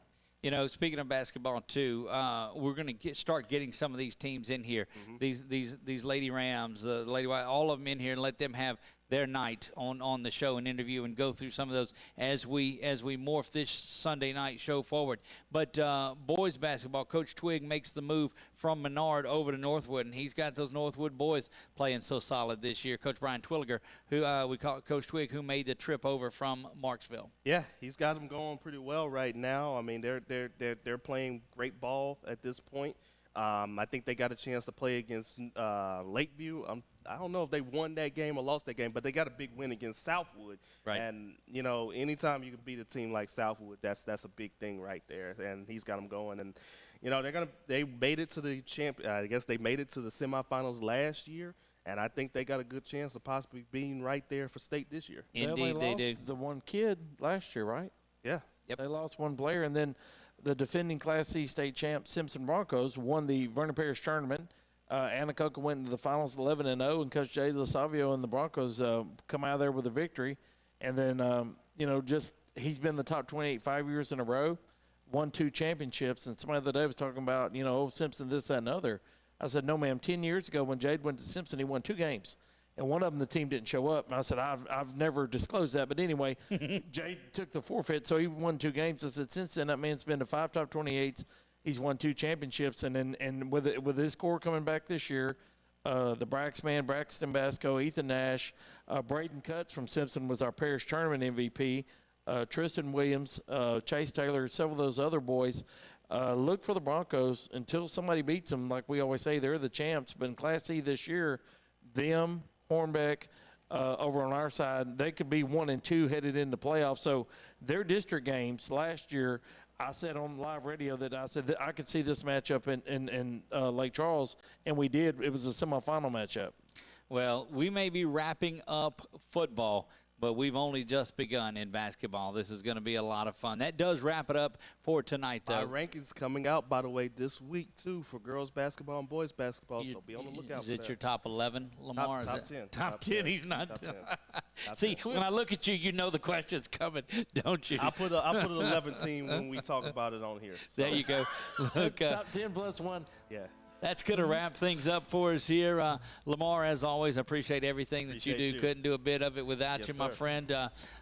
Speaking of basketball too, we're going to start getting some of these teams in here. These Lady Rams, the Lady White, all of them in here, and let them have their night on the show and interview and go through some of those as we morph this Sunday night show forward. But boys basketball, Coach Twig makes the move from Menard over to Northwood, and he's got those Northwood boys playing so solid this year. Coach Brian Twilliger, who we call Coach Twig, who made the trip over from Marksville. Yeah, he's got them going pretty well right now. They're playing great ball at this point. I think they got a chance to play against Lakeview. I don't know if they won that game or lost that game, but they got a big win against Southwood. Right. And, anytime you can beat a team like Southwood, that's a big thing right there. And he's got them going. And, they made it to the I guess they made it to the semifinals last year. And I think they got a good chance of possibly being right there for state this year. Indeed, they do. The one kid last year, right? Yeah. Yep. They lost one player, and then the defending Class C state champ Simpson Broncos won the Vernon Parish tournament. Anacoca went into the finals 11-0, and Coach Jay LaSavio and the Broncos come out of there with a victory. And then, he's been the top 28 5 years in a row, won 2 championships. And somebody the other day was talking about, Simpson, this, that, and other. I said, no, ma'am. 10 years ago when Jade went to Simpson, he won 2 games. And one of them, the team didn't show up. And I said, I've never disclosed that. But anyway, Jade took the forfeit, so he won 2 games. I said, since then, that man's been to 5 top 28s. He's won 2 championships. And with his core coming back this year, the Braxton Basco, Ethan Nash, Braden Cutts from Simpson was our parish tournament MVP, Tristan Williams, Chase Taylor, several of those other boys. Look for the Broncos until somebody beats them. Like we always say, they're the champs. But in Class C this year, them, Hornbeck, over on our side, they could be 1 and 2 headed into playoffs. So their district games last year, I said on live radio that I could see this matchup in Lake Charles, and we did. It was a semifinal matchup. Well, we may be wrapping up football, but we've only just begun in basketball. This is going to be a lot of fun. That does wrap it up for tonight, though. My rankings coming out, by the way, this week, too, for girls basketball and boys basketball, so be on the lookout for that. Is it your top 11, LaMar? Top 10. Top 10, he's not. Top 10. See, when I look at you, you know the question's coming, don't you? I put an 11 team when we talk about it on here. So. There you go. Look, top 10 plus 1. Yeah. That's going to wrap things up for us here. LaMar, as always, I appreciate everything that you do. Couldn't do a bit of it without you, my friend.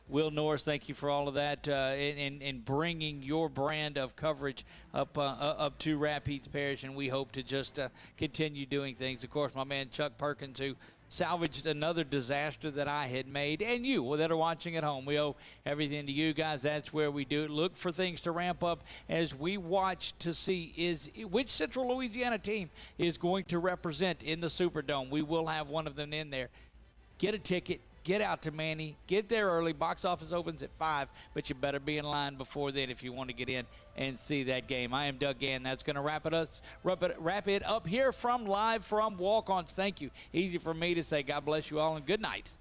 Will Norris, thank you for all of that in bringing your brand of coverage up to Rapides Parish, and we hope to just continue doing things. Of course, my man Chuck Perkins, who salvaged another disaster that I had made, and you that are watching at home. We owe everything to you guys. That's where we do it. Look for things to ramp up as we watch to see which Central Louisiana team is going to represent in the Superdome. We will have one of them in there. Get a ticket. Get out to Manny. Get there early. Box office opens at 5, but you better be in line before then if you want to get in and see that game. I am Doug Gann. That's going to wrap it up here live from Walk-Ons. Thank you. Easy for me to say. God bless you all, and good night.